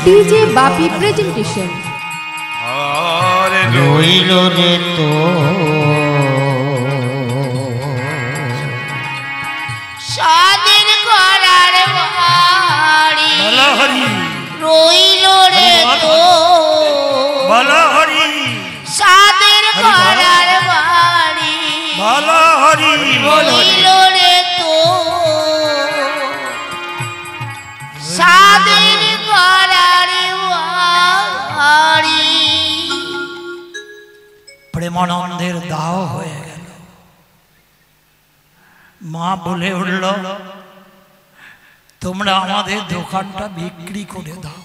DJ Bapi presentation রইল রে তো স্বাধীন করার বাড়ি রইল রে তো স্বাধীন করার বাড়ি রইল রে তো স্বাধীন করার বাড়ি। প্রেমানন্দের দাও হয়ে গেল। মা বলে উঠল, তোমরা আমাদের দোকানটা বিক্রি করে দাও,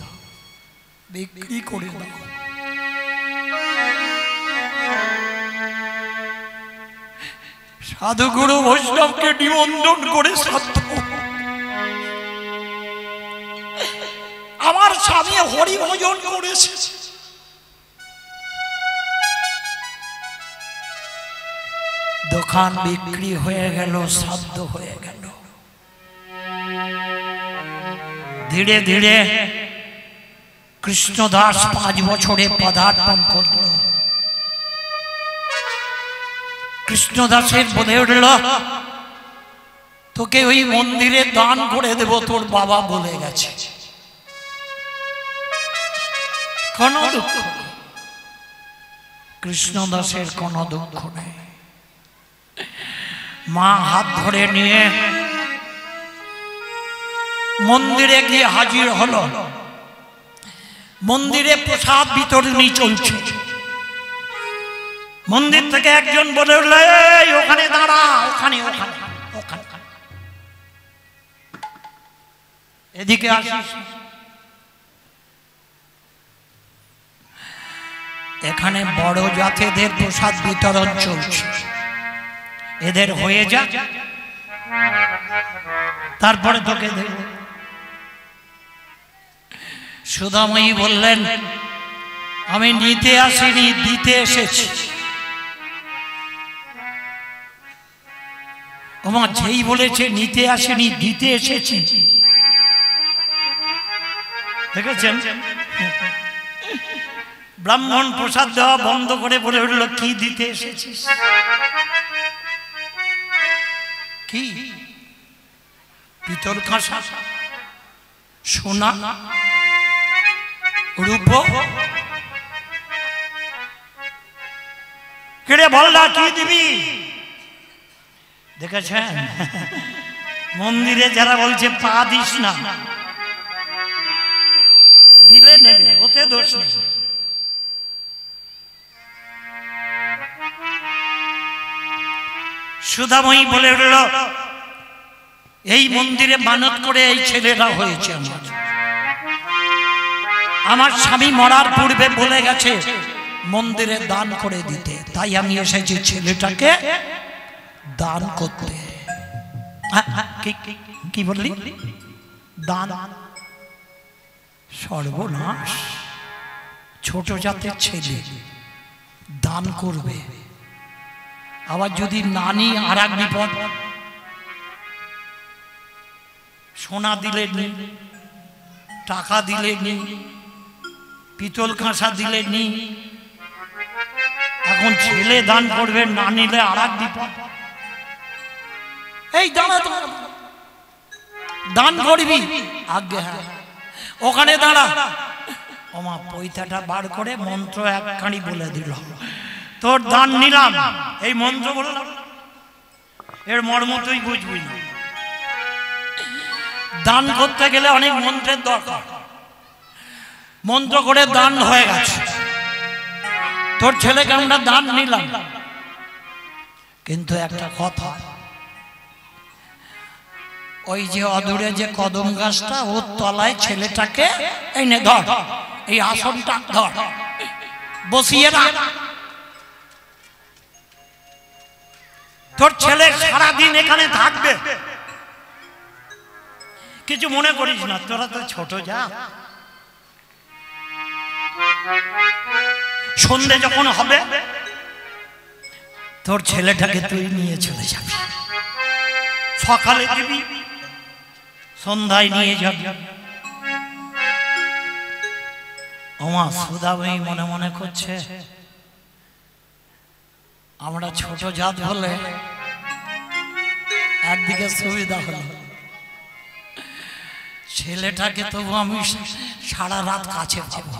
বিক্রি করে দাও। সাধুগুরু বৈষ্ণবকে নিমন্ত্রণ করে শ্রাদ্ধ। আমার স্বামী হরি ভজন করেছে, দোকান বিক্রি হয়ে গেল, শ্রাদ্ধ হয়ে গেল। ধীরে ধীরে কৃষ্ণদাস 5 বছরে পদার্পণ করল। কৃষ্ণদাসের বলে উঠল, তোকে ওই মন্দিরে দান করে দেব, তোর বাবা বলে গেছে। কোন দুঃখ, কৃষ্ণদাসের কোন দুঃখ নেই। মা হাত ধরে নিয়ে মন্দিরে গিয়ে হাজির হলো। মন্দিরে প্রসাদ বিতরণী চলছে। মন্দির থেকে একজন বলে উঠল, ওখানে দাঁড়া, ওখানে ওখানে ওখানে এদিকে আসিস। এখানে বড় জাতেদের প্রসাদ বিতরণ চলছে, এদের হয়ে যা, তারপরে তোকে দেব। সুধাময়ী বললেন, আমি নিতে আসিনি, দিতে এসেছি। ওমা, যেই বলেছে নিতে আসেনি, দিতে এসেছি, দেখেছেন? ব্রাহ্মণ প্রসাদ দেওয়া বন্ধ করে বলে উঠল, কি দিতে এসেছিস? কি? পিতল কাঁসা, সোনা, রূপ? কেড়ে বল না, কি দিবি? দেখেছেন মন্দিরে যারা বলছে পা দিস না, দিলে নেবে, ওতে দোষ নেই। সুধাময়ী বলে উঠল, এই মন্দিরে মানত করে এই ছেলেরা হয়েছে। আমার স্বামী মরার পূর্বে বলে গেছে মন্দিরে দান করে দিতে, তাই আমি এসেছি ছেলেটাকে দান করতে। কি বললি? দান? সর্বনাশ! ছোট জাতের ছেলে দান করবে, আবার যদি নানি আর এক বিপদ। সোনা দিলে নেই, টাকা দিলে নেই, পিতল কাঁসা দিলে নেই, এখন ছেলে দান করবে, না নিলে আর এক বিপদ। এই দাঁড়া, দান করবি? আজ্ঞে হ্যাঁ। ওখানে দাঁড়া। ওমা পয়সাটা বার করে মন্ত্র একখানি বলে দিল, তোর দান নিলাম। এই মন্ত্র বললাম, এর মর্ম তুই বুঝবি না। দান করতে গেলে অনেক মন্ত্রের দরকার। মন্ত্র করে দান হয়ে গেছে, তোর ছেলেকে আমরা দান নিলাম। কিন্তু একটা কথা, ওই যে অদূরে যে কদম গাছটা, ওর তলায় ছেলেটাকে এই নে ধর, এই আসনটা ধর, বসিয়ে রাখ। তোর ছেলে সারাদিন এখানে থাকবে, কিছু মনে করিস না, তোরা তো ছোট যা। সন্ধে যখন হবে তোর ছেলেটাকে তুই নিয়ে চলে যাবি, সকালে দিবি, সন্ধ্যায় নিয়ে যাবি। ওমা সুদাবই মনে মনে করছে আমরা ছোট জাত হলে একদিকে সুবিধা হলো, ছেলেটাকে তবু আমি সারা রাত কাছে পাবো।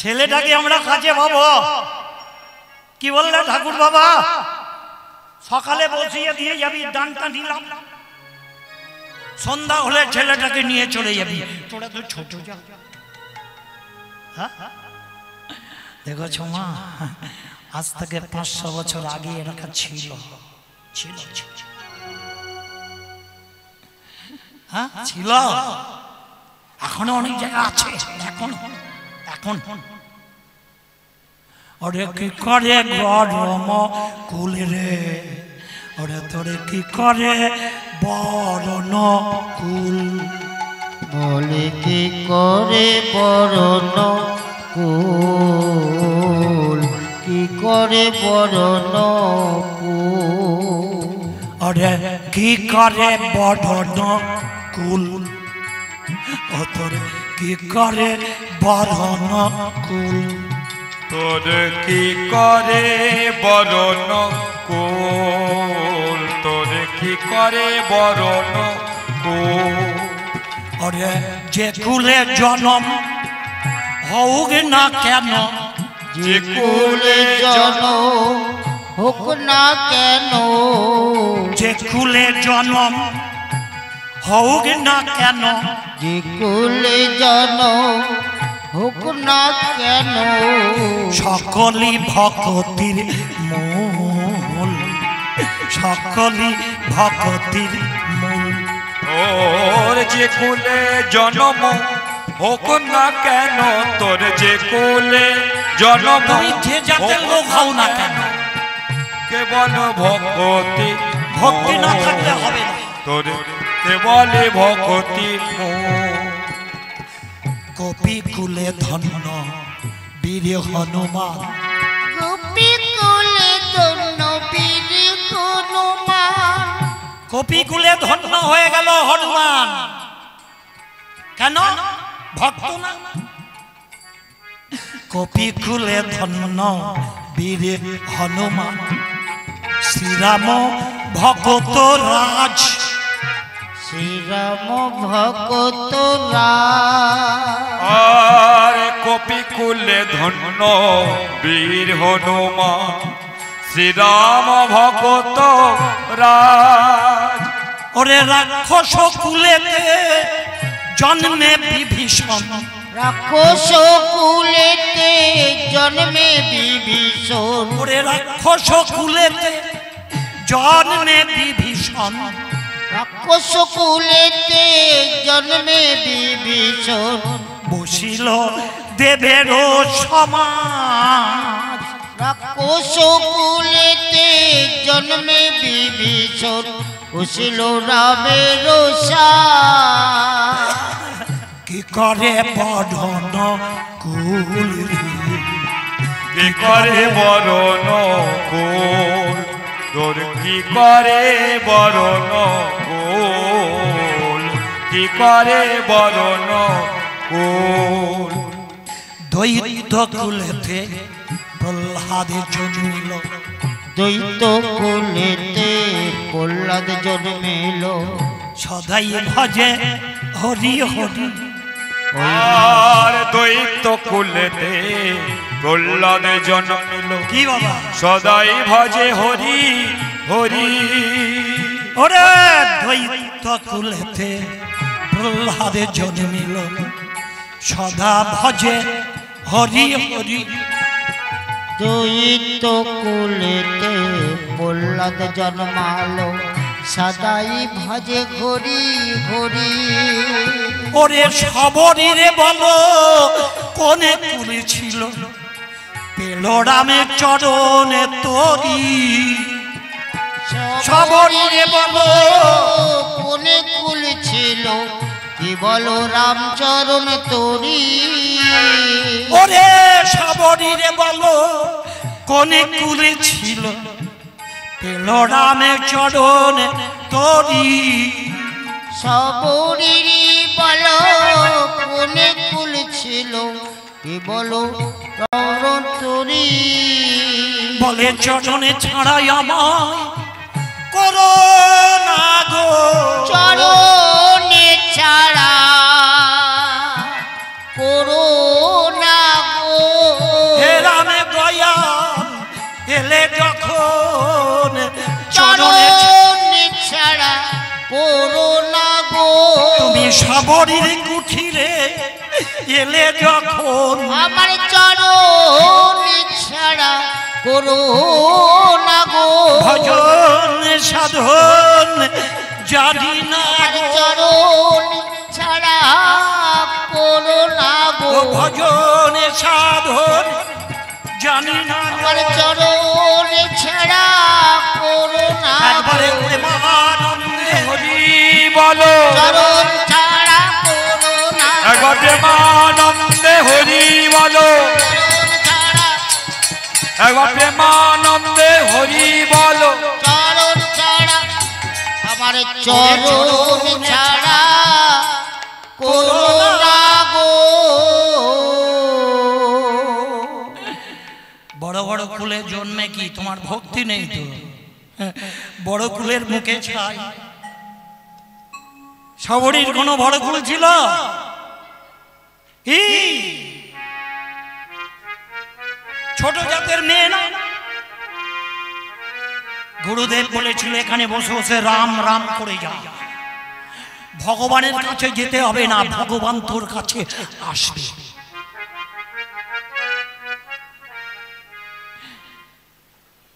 ছেলেটাকে আমরা কাছে পাবো। কি বললে ঠাকুর বাবা? সকালে বসিয়ে দিয়ে যাবি, দানটা নিলাম, সন্ধ্যা হলে ছেলেটাকে নিয়ে চলে যাবি। তোরা তো ছোট যা। দেখো মা, আজ থেকে 500 বছর আগে এলাকা ছিল ছিল হ্যাঁ ছিল, এখনো অনেক জায়গা আছে। এখন এখন ওরে কি করে গরম কুল রে, ওরে তোরে কি করে বরণ কুল, বলে কি করে বরণ কুল, কি করে বরণ কুল, ওরে কি করে বরণ কুল, ও তোরে কি করে বরণ কুল, তোরে কি করে বরণ কুল, তোরে কি করে বরণ কুল। ওরে যে কুলে জনম হোক না কেন, যে কুলে জনম হোক না কেন, যে কুলে জনম হোক না কেন, যে কুলে জনম হোক না কেন, সকলি ভক্তির মূল, সকলি ভক্তির মূল। তোর যে কুলে জন্ম হোক না কেন, তোর যে কুলে জন্ম তুমি যে জাতের লোক হও না কেন, কেবল ভক্তি, ভক্তি না থাকলে হবে না। তোর কেবল ভক্তি। কপি কুলে ধন্য বীর হনুমান, গোপী কুলে ধন্য বীর হনুমান, কপি কুলে ধন্য হয়ে গেল হনুমান। কেন? ভক্ত না। কপি কুলে ধন্য বীর হনুমান, শ্রীরাম ভক্ত রাজ, শ্রীরাম ভক্ত রাম, আর কপি কুলে ধন্য বীর হনুমান, শ্রীরাম ভক্ত রাজ। ওরে রাক্ষস কুলেতে জন্মে বিভীষণ, রাক্ষস কুলেতে জন্মে বিভীষণ, ওরে রাক্ষস কুলেতে জন্মে বিভীষণ, রাক্ষস কুলেতে জন্মে বিভীষণ, বসিল দেবের সমাজ, রাক্ষস কুলেতে জন্মে বিভীষণ, বসিল রামের সাজ। কি করে বরণ কুল রে, কি করে বরণ কুল, তোর কি করে বরণ কুল, কি করে বরণ কুল। দৈত্য কুলেতে প্রহ্লাদে জন্মিল, দৈত্য কুলেতে প্রহ্লাদ জন্মিল, সদাই ভজে হরি হরি, আর দৈত্য কুলেতে প্রহ্লাদ জন্মিল, কি বাবা? সদাই ভজে হরি হরি। ওরে দৈত্য কুলেতে প্রহ্লাদে জন্মিল, সদা ভজে হরি হরি। দৈত্য কুলেতে প্রহ্লাদ জন্মালো, সদাই ভজে হরি হরি। ওরে সবরীরে বলো কোনে কুলে ছিল, পেল রামের চরণে তরি, সবরীরে বলো কোনে কুল ছিল, কি বলো রামচরণ তোরি। ওরে সবরীরে বলো কোনে কুলে ছিল, পেল রামের চরণে তরি, সবরীরি বলো কি বলো রণ তোরি বলে চরণে ছাড়াই আমায় করো না গো চরণে ছাড়া করো না গো হে রামে দয়াল এলে যখন চরণে ছাড়া করো না গো তুমি সবরীর কুঠিরে এলে যখন আমার চরণে ছাড়া করো না গো ভজন সাধন জানি না চরণ ছাড়া করো না গো ভজন সাধন জানি না আমার চরণ ছাড়া করো না একবারে প্রেমানন্দে হরি বলো চরণ ছাড়া করো না একবার প্রেমানন্দে হরি বলো চরণ ছাড়া একবার প্রেমানন্দে হরি বলো চরণ ছাড়া আমার চরণ ছাড়া করো না গো বড় বড় কুলে জন্মে কি তোমার ভক্তি নেই তো বড় কুলের মুখে ছাই সবরীর কোনো বড় কুল ছিল ছোট জাতের মেয়ে না গুরুদেব বলেছিল এখানে বসে বসে রাম রাম করে যা ভগবানের কাছে যেতে হবে না ভগবান তোর কাছে আসবে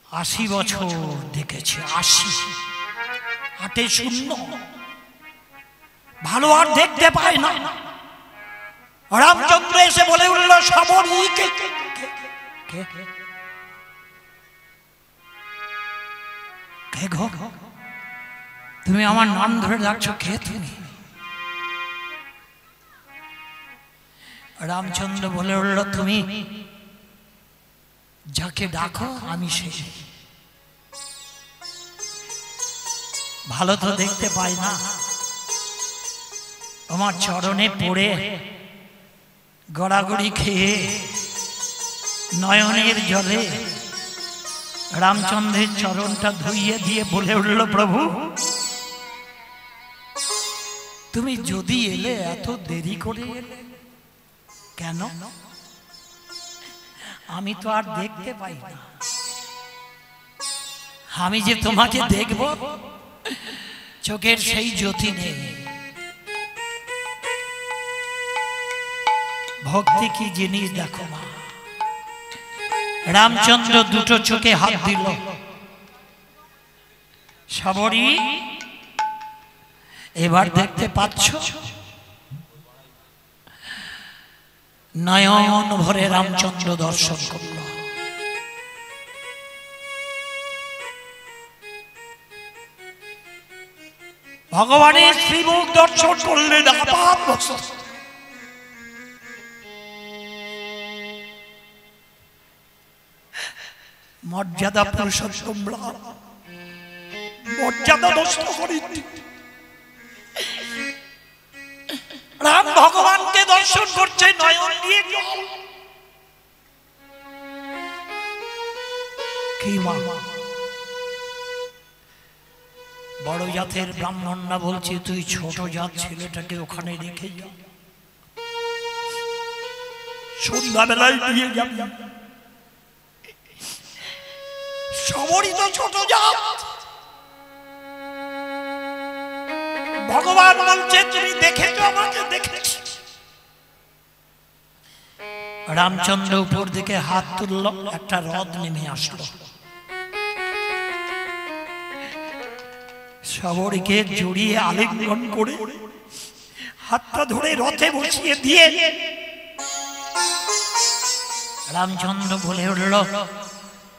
80 বছর দেখেছে 80 হাটে শূন্য ভালো আর দেখতে পায় না রামচন্দ্র এসে বলে উঠল সবরী কে গো তুমি আমার নাম ধরে ডাকছো কে তুমি রামচন্দ্র বলে উঠল তুমি যাকে ডাকো আমি সেই ভালো তো দেখতে পাই না আমার চরণে পড়ে গড়াগড়ি খেয়ে নয়নের জলে রামচন্দ্রের চরণটা ধুইয়ে দিয়ে বলে উঠল প্রভু তুমি যদি এলে এত দেরি করে এলে কেন আমি তো আর দেখতে পাই না আমি যে তোমাকে দেখব চোখের সেই জ্যোতি নেই ভক্তি কি জিনিস দেখো মা রামচন্দ্র দুটো চোখে হাত দিল সবরী এবার দেখতে পাচ্ছ নয়ন ভরে রামচন্দ্র দর্শন করল ভগবানের শ্রীমুখ দর্শন করলেন মর্যাদা পুরুষোত্তম মর্যাদা নষ্ট করি রাম ভগবানকে দর্শন করছে নয়ন দিয়ে কি মা বড় জাতের ব্রাহ্মণরা বলছে তুই ছোট জাত ছেলেটাকে ওখানে রেখে যা সন্ধ্যাবেলায় দিয়ে যাবি সবরই তো ছোট জাত ভগবান বলছে তুমি দেখেছো আমাকে দেখেছি রামচন্দ্র উপর দিকে হাত তুলল একটা রথ নেমে আসলো সবরীকে জড়িয়ে আলিঙ্গন করে হাতটা ধরে রথে বসিয়ে দিয়ে রামচন্দ্র বলে উঠল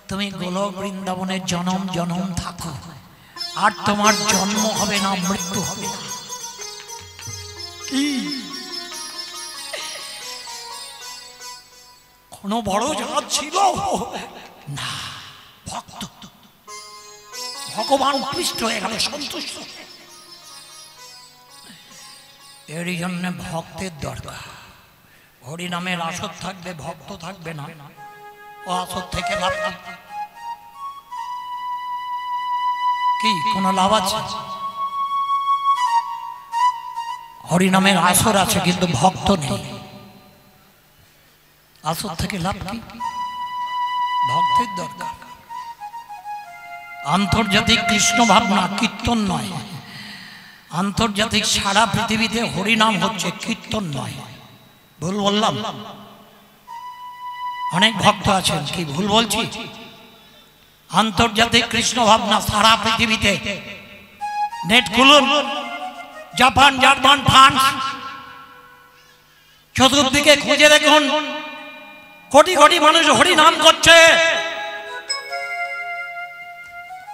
তুমি গোলক বৃন্দাবনে জনম জনম থাকো আর তোমার জন্ম হবে না মৃত্যু হবে না কি কোনো বড় জাত ছিল না ভক্ত ভগবান কৃষ্ণ হয়ে গেল সন্তুষ্ট এরই জন্য ভক্তের দরকার হরিনামের আসর থাকবে, ভক্ত থাকবে না, ও আসর থেকে লাভ কি? কোন লাভ আছে? হরিনামের আসর আছে কিন্তু ভক্ত নেই, আসর থেকে লাভ কি? ভক্তের দরকার। আন্তর্জাতিক কৃষ্ণ ভাবনা, কীর্তন নয়। আন্তর্জাতিক সারা পৃথিবীতে হরিনাম হচ্ছে, কীর্তন নয়। ভুল বললাম? অনেক ভক্ত আছেন, কি ভুল বলছি? আন্তর্জাতিক কৃষ্ণ ভাবনা সারা পৃথিবীতে, নেট খুলুন, জাপান, জার্মান, ফ্রান্স, চতুর্দিকে খুঁজে দেখুন, কোটি কোটি মানুষ হরিনাম করছে,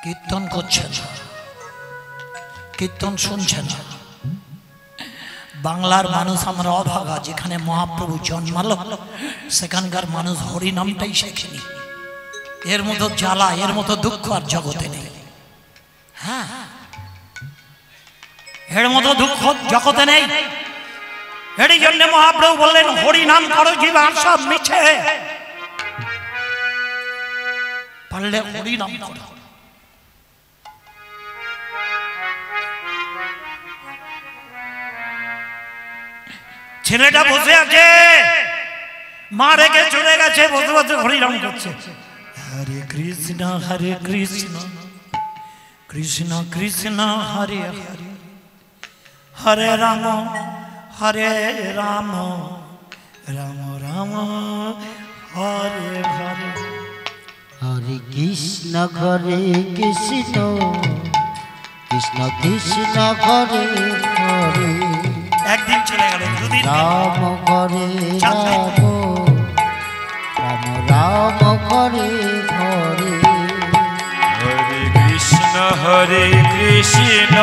কীর্তন করছে না, কীর্তন শুনছে না। বাংলার মানুষ আমরা অভাগা, যেখানে মহাপ্রভু জন্মালো সেখানকার মানুষ হরিনামটাই শেখেনি। এর মতো জ্বালা, এর মতো দুঃখ আর জগতে নেই। হ্যাঁ, এর মতো দুঃখ জগতে নেই। এর জন্য মহাপ্রভু বললেন, হরিনাম করো জীবন সব মিছে, পারলে হরিনাম করো। ছেলেটা বসে আছে, মা রেখে চলে গেছে, বসে বসে হরিনাম করছে। হরে কৃষ্ণ হরে কৃষ্ণ কৃষ্ণ কৃষ্ণ হরে হরে, হরে রাম হরে রাম রাম রাম হরে হরে। হরে কৃষ্ণ হরে কৃষ্ণ কৃষ্ণ কৃষ্ণ হরে হরে। একদিন চলে গেল, দুদিন, রাম হরে রাম রাম রাম হরে হরে। হরে কৃষ্ণ হরে কৃষ্ণ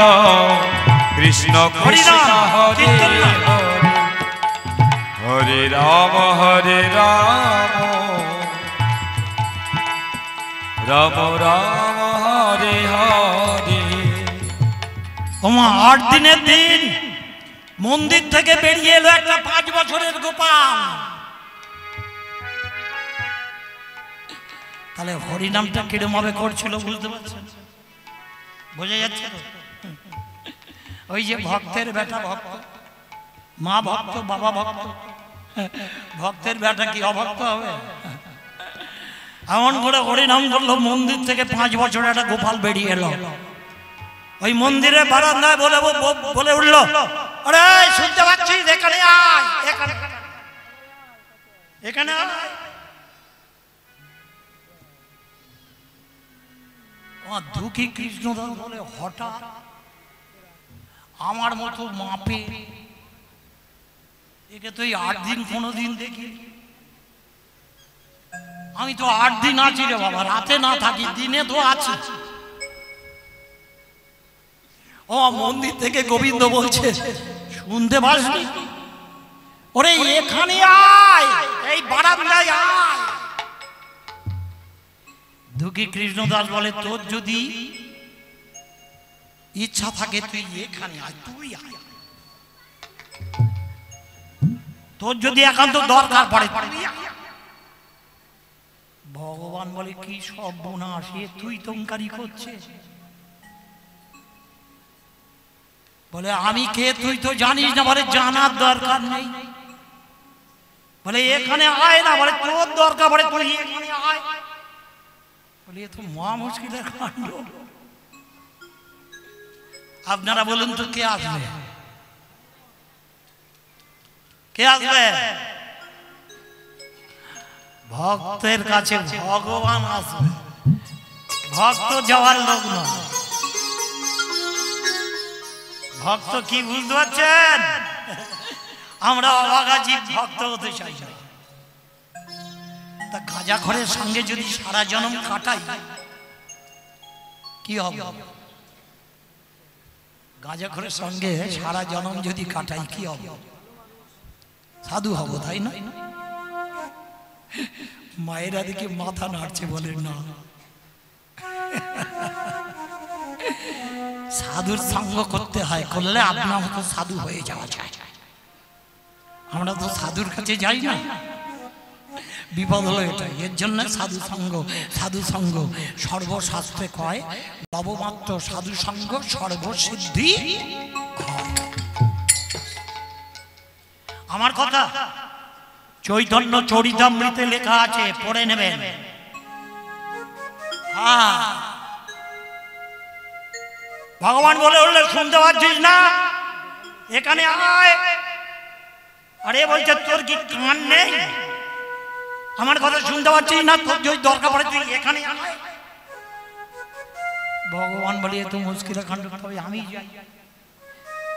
কৃষ্ণ কৃষ্ণ হরে হরে, হরে রাম রাম রাম হরে হরে। ওমা 8 দিনের দিন মন্দির থেকে বেরিয়ে এলো একটা 5 বছরের গোপাল। তাহলে হরিনামটা কিরম ভাবে করছিল বুঝতে পারছেন? বোঝা যাচ্ছে তো? ওই যে ভক্তের বেটা ভক্ত, মা ভক্ত, বাবা ভক্ত, ভক্তের বেটা কি অভক্ত হবে? এমন করে হরিনাম করলো, মন্দির থেকে 5 বছর একটা গোপাল বেরিয়ে এলো। ওই মন্দিরে বারান্দায় বলে উঠলো, আরে শুনতে পাচ্ছিস, এখানে আয়, এখানে আয়। দুঃখী কৃষ্ণদাস বলে, হঠাৎ আমার মতো মাপে, একে তো 8 দিন কোনোদিন দেখি। আমি তো 8 দিন আছি রে বাবা, রাতে না থাকি, দিনে তো আছি। ও মন্দির থেকে গোবিন্দ বলছে, শুনতে পাসনি? ওরে এখানে আয়, এই বারান্দায় আয়। দুঃখী কৃষ্ণদাস বলে, তোর যদি ইচ্ছা থাকে তুই এখানে আয়, তুই আয়। তোর যদি একান্ত দরকার পড়ে তুই আয়। ভগবান বলে, কি সব বোনা আসে, তুই তঙ্কারি করছে। বলে, আমি কে তুই তো জানিস না? বলে, জানার দরকার নেই। বলে, এখানে আয় না। বলে, তোর দরকার পড়ে তুই এখানে আয়। বলে, এ তো মহা মুশকিলের কাণ্ড। আপনারা বলুন তো, কে আসবে? কে আসবে? ভক্তের কাছে ভগবান আসবে, ভক্ত যাওয়ার লোক নয়। ভক্ত কি বুঝতে পারছেন? আমরা অভাগা জীব, ভক্ত হতে চাই না। তা গাঁজাখোরের সঙ্গে যদি সারা জন্ম কাটাই কি হবে? গাঁজাখোরের সঙ্গে সারা জন্ম যদি কাটাই কি হবে? সাধু হব, তাই না? মায়েরা দিকে মাথা নাড়ছে, বলে না, সাধুর সঙ্গ করতে হয়, করলে আপনার মতো সাধু হয়ে যাওয়া যায়। আমরা তো সাধুর কাছে যাই না, বিপদ হলো এটা। এর জন্য সাধু সঙ্গ সর্বশাস্ত্রে কয় লবমাত্র সাধু সঙ্গ সর্বসিদ্ধি। আমার কথা চৈতন্য চরিতামৃতে লেখা আছে, পড়ে নেবেন। ভগবান বলে উঠলে শুনতে পাচ্ছিস না, এখানে আয়। আরে বলছে তোর কি কান নেই? আমার কথা শুনতে পাচ্ছিস না? তোর যদি দরকার পড়ে তুই এখানে আয়। ভগবান বলে তো মুশকিল খণ্ড হবে, আমি যাই।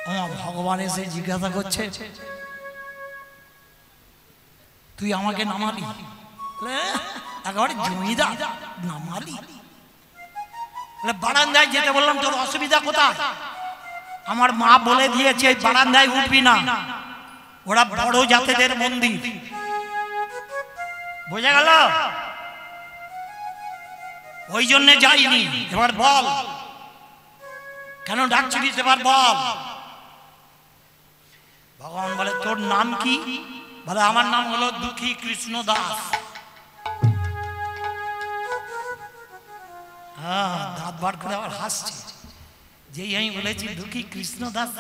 আমার ভগবান এসে জিজ্ঞাসা করছে তুই আমাকে নামালি? একেবারে জমিদার নামালি? বারান্দায় যেতে বললাম, তোর অসুবিধা কোথায়? আমার মা বলে দিয়েছে বারান্দায় উঠবি না, ওরা বড় জাতেদের মন্দির। বোঝা গেল? ওই জন্য যাইনি। এবার বল কেন ডাকছিলিস, এবার বল। ভগবান বলে তোর নাম কি? বলে আমার নাম হলো দুঃখী কৃষ্ণ দাস। দাঁত বার করে আবার হাসছে। যেই আমি বলেছি দুঃখী কৃষ্ণ দাস,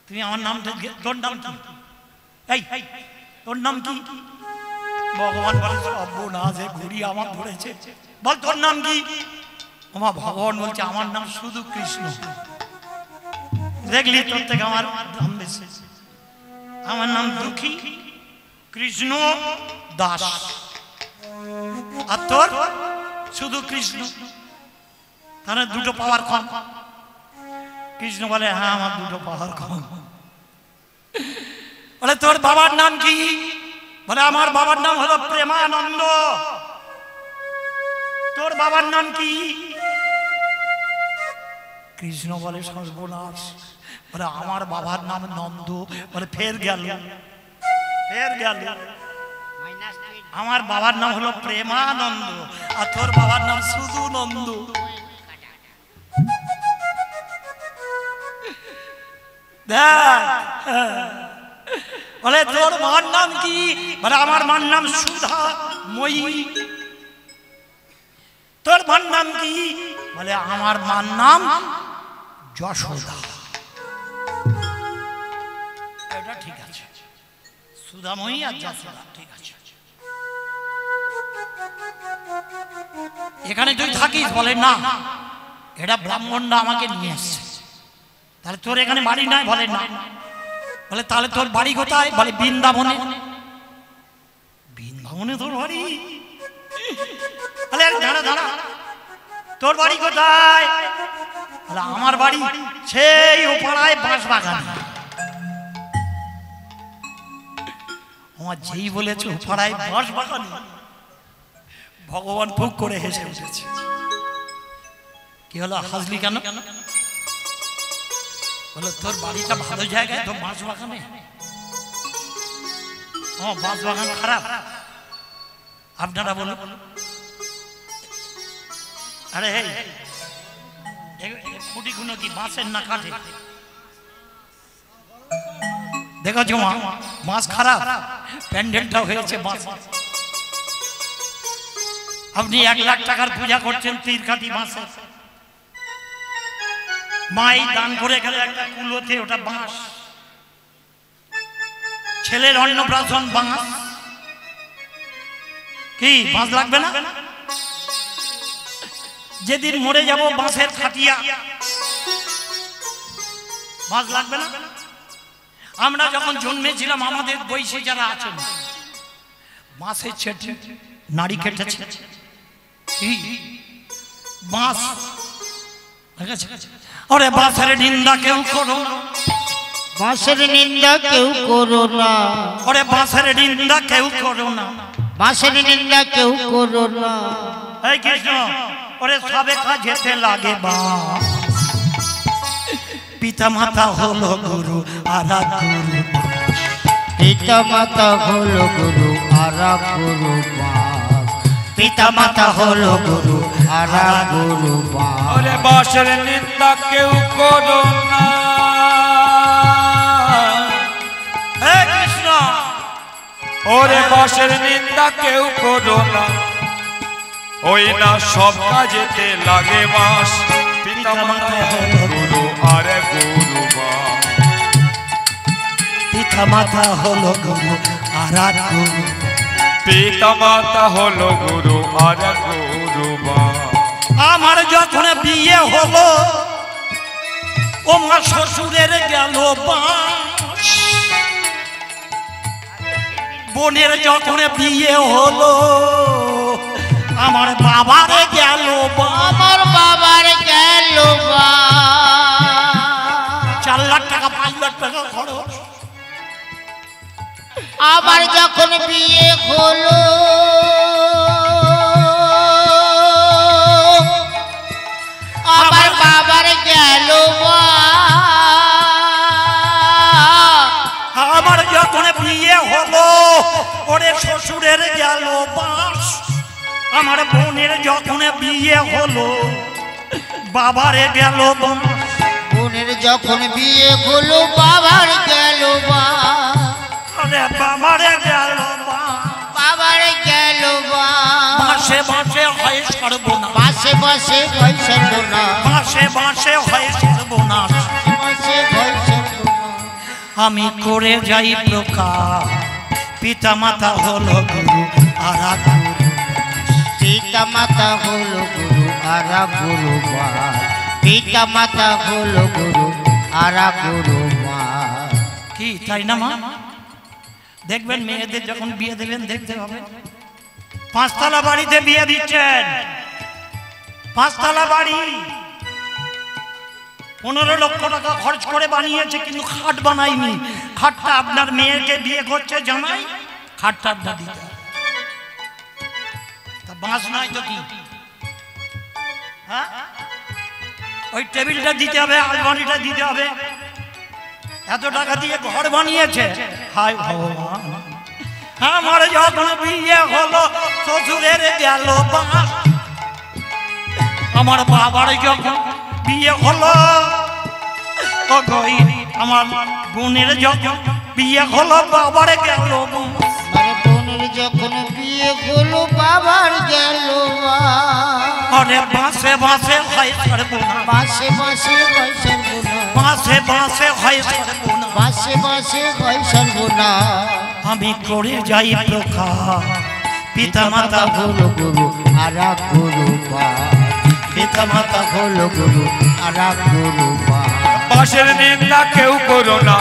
তুমি আমার নামটা, তোর নাম কি? এই তোর নাম কি? ভগবান বলে সর্বনাশ, ঘুরি আমার ধরেছে। বল তোর নাম কি? আমার ভগবান বলছে আমার নাম শুধু কৃষ্ণ। দেখলি তোর থেকে আমার নাম বেশি। আমার নাম দুঃখী কৃষ্ণ দাস, আর তোর শুধু কৃষ্ণ। তাহলে দুটো পাওয়ার কম। কৃষ্ণ বলে হ্যাঁ আমার দুটো পাওয়ার কম। বলে তোর বাবার নাম কি? বলে আমার বাবার নাম হলো প্রেমানন্দ। তোর বাবার নাম কি? কৃষ্ণ বলে সর্বনাশ। বলে আমার বাবার নাম নন্দ। বলে ফের গেল। আমার বাবার নাম হলো প্রেমানন্দ, আর তোর বাবার নাম শুধু নন্দ। বলে তোর মার নাম কি? বলে আমার মার নাম সুধা মই। তোর মার নাম কি? বলে আমার মার নাম যশোদা। এটা ঠিক আছে, সুধাময়ী আর যশোদা ঠিক আছে। এখানে তুই থাকিস? বলে না, এটা ব্রাহ্মণরা আমাকে নিয়ে এসছে। তাহলে তোর এখানে বাড়ি নাই? বলে না। বলে তাহলে তোর বাড়ি কোথায়? বলে বৃন্দাবনে। বৃন্দাবনে তোর বাড়ি? বলে দাঁড়া দাঁড়া, তোর বাড়ি কোথায়? বলে আমার বাড়ি সেই ওপাড়ায় বাঁশ বাগান। আমার যেই বলেছে ওপাড়ায় বাঁশ বাগান, ভগবান ফুক করে হেসে উঠেছে। কি হলো, হাসলি কেন? বলো তোর বাড়িটা ভালো জায়গায় তো বাঁশ বাগানে। ও বাঁশ বাগান খারাপ? আপনারা বলো। আরে খুঁটি খুনো কি বাঁশের না কাঠে? দেখো মা, বাঁশ খারাপ, প্যান্ডেলটা হয়েছে বাঁশ। আপনি 1 লাখ টাকার পূজা করছেন তীরকাঠি বাঁশে। মাই দান করে গেলে একটা কুলোতে, ওটা বাঁশ। ছেলের অন্নপ্রাশন বাঁশ। কি বাঁশ লাগবে না? যেদিন মরে যাব বাঁশের খাটিয়া, বাঁশ লাগবে না? আমরা যখন জন্মেছিলাম আমাদের বয়সী যারা আছেন, বাঁশের ছেটে নাড়ি কেটেছে। কি বাঁশ? ওরে বাঁশের নিন্দা কেউ করো না, বাঁশের নিন্দা কেউ করো না। ওরে বাঁশের নিন্দা কেউ করো না, বাঁশের নিন্দা কেউ করো না। এই কৃষ্ণ, ওরে সবে কাজেতে লাগে বাঁশ। পিতা মাতা হলো গুরু আর গুরু, পিতা মাতা হলো গুরু আর গুরু বাঁশ। পিতা মাতা হলো গুরু আর গুরু বাঁশ। ওরে বাঁশের নিন্দা কেউ করো না। হে কৃষ্ণ, ওরে বাসের নিন্দা কেউ করো না, ওই না সব কাজেতে লাগে বাস। পিতা মাতা হলো গুরু আর গুরু মা, পিতা মাতা হলো গুরু আর গুরু, পিতা মাতা হলো গুরু আর গুরু মা। আমার যখন বিয়ে হলো ও মা শ্বশুরের গেল বাস, বোনের যখন বিয়ে হলো আমার বাবার গেল আমার বাবার গেল 4 লাখ টাকা 5 লাখ টাকা খরচ। আবার যখন বিয়ে হলো আমার বাবার গেল আমার যখন বিয়ে হলো ওরে শ্বশুরের গেল বাস, আমার বোনের যখন বিয়ে হলো বাবারে গেল বাস। বোনের যখন বিয়ে হলো বাবার গেল আরে বাবারে গেল বাস, বাবার গেল বাসে বাসে হয় সর্বনাশ, বাসে বাসে হয় সর্বনাশ, বাসে বাসে হয় সর্বনাশ। বাসে হয় সর্বনাশ। আমি করে যাই প্রকাশ, পিতা মাতা হলো গুরু আর গুরু, পিতা মাতা হলো গুরু আর গুরু মা, পিতা মাতা হলো গুরু আর গুরু মা। কি তাই না মা? দেখবেন মেয়েদের যখন বিয়ে দেবেন দেখতে হবে 5 তলা বাড়িতে বিয়ে দিচ্ছেন, 5 তলা বাড়ি 15 লক্ষ টাকা খরচ করে বানিয়েছে কিন্তু খাট বানায়নি। খাটটা আপনার মেয়েকে বিয়ে করছে জামাই, খাটটা আপনার দিতে হবে। তা বাঁশ নাই তো কি, হ্যাঁ ওই টেবিলটা দিতে হবে, আলমারিটা দিতে হবে। এত টাকা দিয়ে ঘর বানিয়েছে, হায় ভগবান। আমার যখন বিয়ে হলো শ্বশুরের গেল বাস, আমার বাবার যখন বিয়ে হলো আমার বোনের যখন বিয়ে হলো বাবার গেল বাস। আরে বোনের যখন বিয়ে হলো বাবার গেল আরে বাসে বাসে হয় সর্বনাশ, বাসে বাসে হয় সর্বনাশ, বাসে বাসে হয় সর্বনাশ। বাসে বাসে হয় সর্বনাশ। আমি করে যাই প্রকাশ, পিতা মাতা হলো গুরু আর গুরু মা, পিতা মাতা হলো গুরু আর গুরু মা। বাসের নিন্দা কেউ করো না,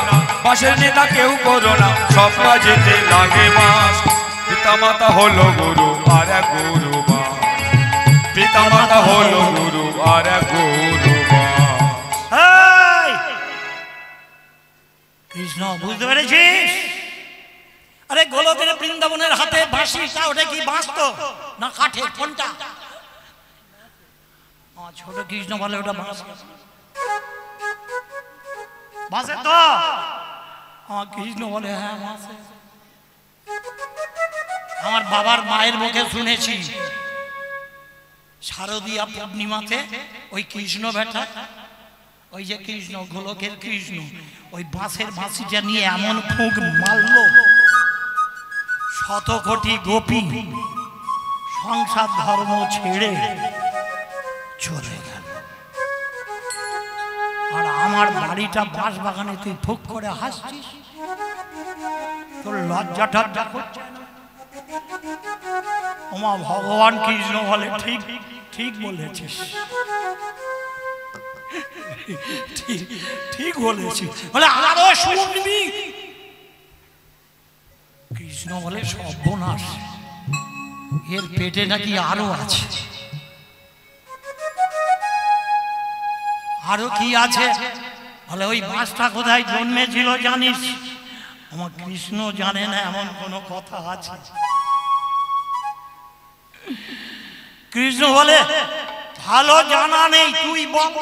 বাসের নিন্দা কেউ করো না, সব কাজেতে লাগে বাস। পিতা মাতা হলো গুরু আর গুরু মা, পিতা মাতা হলো গুরু আর গুরু মা। এই! কৃষ্ণ বুঝতে পেরেছিস? আরে গোলকের বৃন্দাবনের হাতে বাঁশিটা ওটা কি বাঁশ তো না কাঠের কোনটা? ছোট কৃষ্ণ বলে ওটা বাঁশ, বাঁশের তো। কৃষ্ণ বলে হ্যাঁ বাঁশে। আমার বাবার মায়ের মুখে শুনেছি শারদীয়া পূর্ণিমাতে ওই কৃষ্ণ বেটা, ওই যে কৃষ্ণ গোলকের কৃষ্ণ, ওই বাঁশের বাঁশিটা নিয়ে এমন ফুঁক মারল 100 কোটি গোপী সংসার ধর্ম ছেড়ে চলে গেল। আর আমার বাড়িটা বাঁশ বাগানে তুই ফুক করে হাসছিস, তোর লজ্জা টজ্জা করছে না? ওমা ভগবান কৃষ্ণ বলে ঠিক ঠিক বলেছিস, ঠিক বলেছিস। বলে আরো শুনবি? কৃষ্ণ বলে সর্বনাশ, এর পেটে নাকি আরো আছে। আরো কি আছে? বলে ওই বাঁশটা কোথায় জন্মেছিল জানিস? আমার কৃষ্ণ জানে না এমন কোন কথা আছে? কৃষ্ণ বলে ভালো জানা নেই, তুই বল।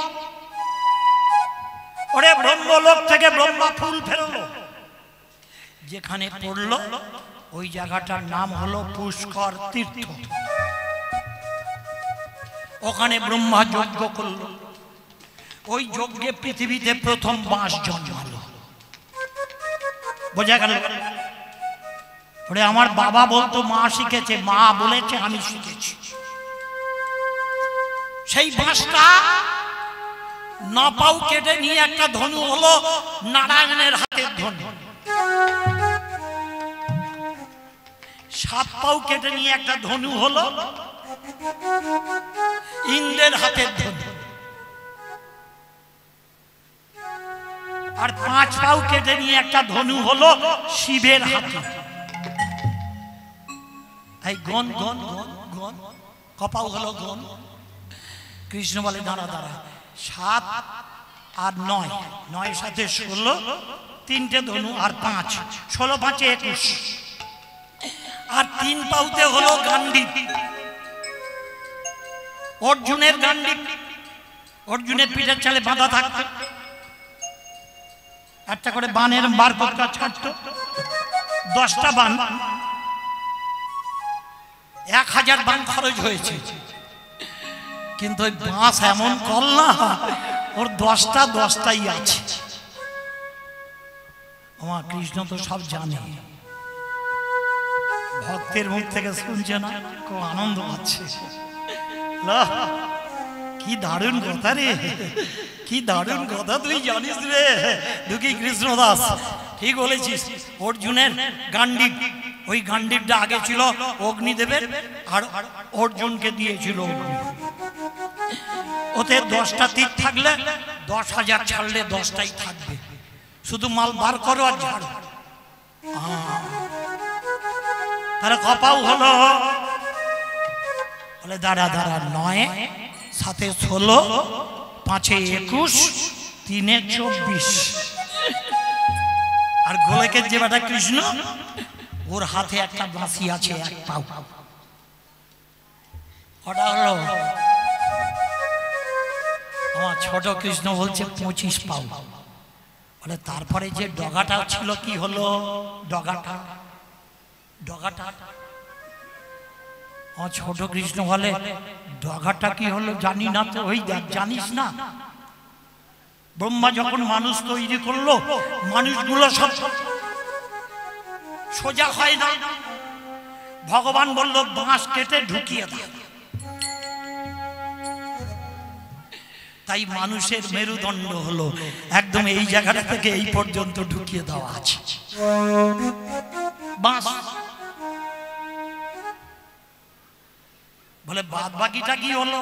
ওরে ব্রহ্মলোক থেকে ব্রহ্মা ফুল ফেললো, যেখানে পড়লো ওই জায়গাটার নাম হলো পুষ্কর তীর্থ। ওখানে ব্রহ্মা যজ্ঞ করলো, ওই যজ্ঞে পৃথিবীতে প্রথম বাঁশ জন্মালো। বোঝা গেল? ওরে আমার বাবা বলতো মা শিখেছে, মা বলেছে আমি শিখেছি। সেই বাঁশটা না পাও কেটে নিয়ে একটা ধনু হলো নারায়ণের হাতের ধনু। 7 পাও কেটে নিয়ে একটা ধনু হলো ইন্দ্রের হাতের ধনু। আর 5 পাও কেটে নিয়ে একটা ধনু হলো শিবের হাতে। এই গন গন গন গন কপাও হলো গন। কৃষ্ণ বলে দাঁড়া দাঁড়া, 7 আর 9, 9 সাথে 16, 3টে ধনু আর 5, 16 5 21। আর 3 পাউতে হলো গান্ডি, অর্জুনের গান্ডি। অর্জুনের পিঠের চালে বাঁধা থাকতো, একটা করে বানের বার করতে ছাড়তো, 10টা বান, 1000 বান খরচ হয়েছে। কিন্তু ওই বাঁশ এমন কল না, ওর 10টাই আছে। আমার কৃষ্ণ তো সব জানে, ভক্তের মুখ থেকে শুনছে না, খুব আনন্দ পাচ্ছে। কি দারুণ কথা রে, কি দারুণ কথা তুই জানিস রে দুঃখী কৃষ্ণদাস। ঠিক বলেছিস। অর্জুনের গান্ডীব, ওই গান্ডীবটা আগে ছিল অগ্নিদেবের, আর অর্জুনকে দিয়েছিল অগ্নি। ওতে 10টা তীর থাকলে 10,000 ছাড়লে 10টাই থাকবে, শুধু মাল বার করো আর ঝাড়ো। তারা কপাও হলো, বলে দাঁড়া দাঁড়া, 9 7 16 5 21 3 24। আর গোলকের যে বেটা কৃষ্ণ, ওর হাতে একটা বাঁশি আছে 1 পাও। ওটা হলো আমার ছোট কৃষ্ণ বলছে 25 পাও। বলে তারপরে যে ডগাটা ছিল কি হলো? ডগাটা আমার ছোট কৃষ্ণ বলে ডগাটা কি হলো জানি না তো। ওই দেখ, জানিস না, ব্রহ্মা যখন মানুষ তৈরি করলো, মানুষগুলো সব সোজা হয় না। ভগবান বলল বাঁশ কেটে ঢুকিয়ে দাও। তাই মানুষের মেরুদণ্ড হলো একদম এই জায়গাটা থেকে এই পর্যন্ত ঢুকিয়ে দেওয়া আছে বাঁশ। বলে বাদ বাকিটা কি হলো?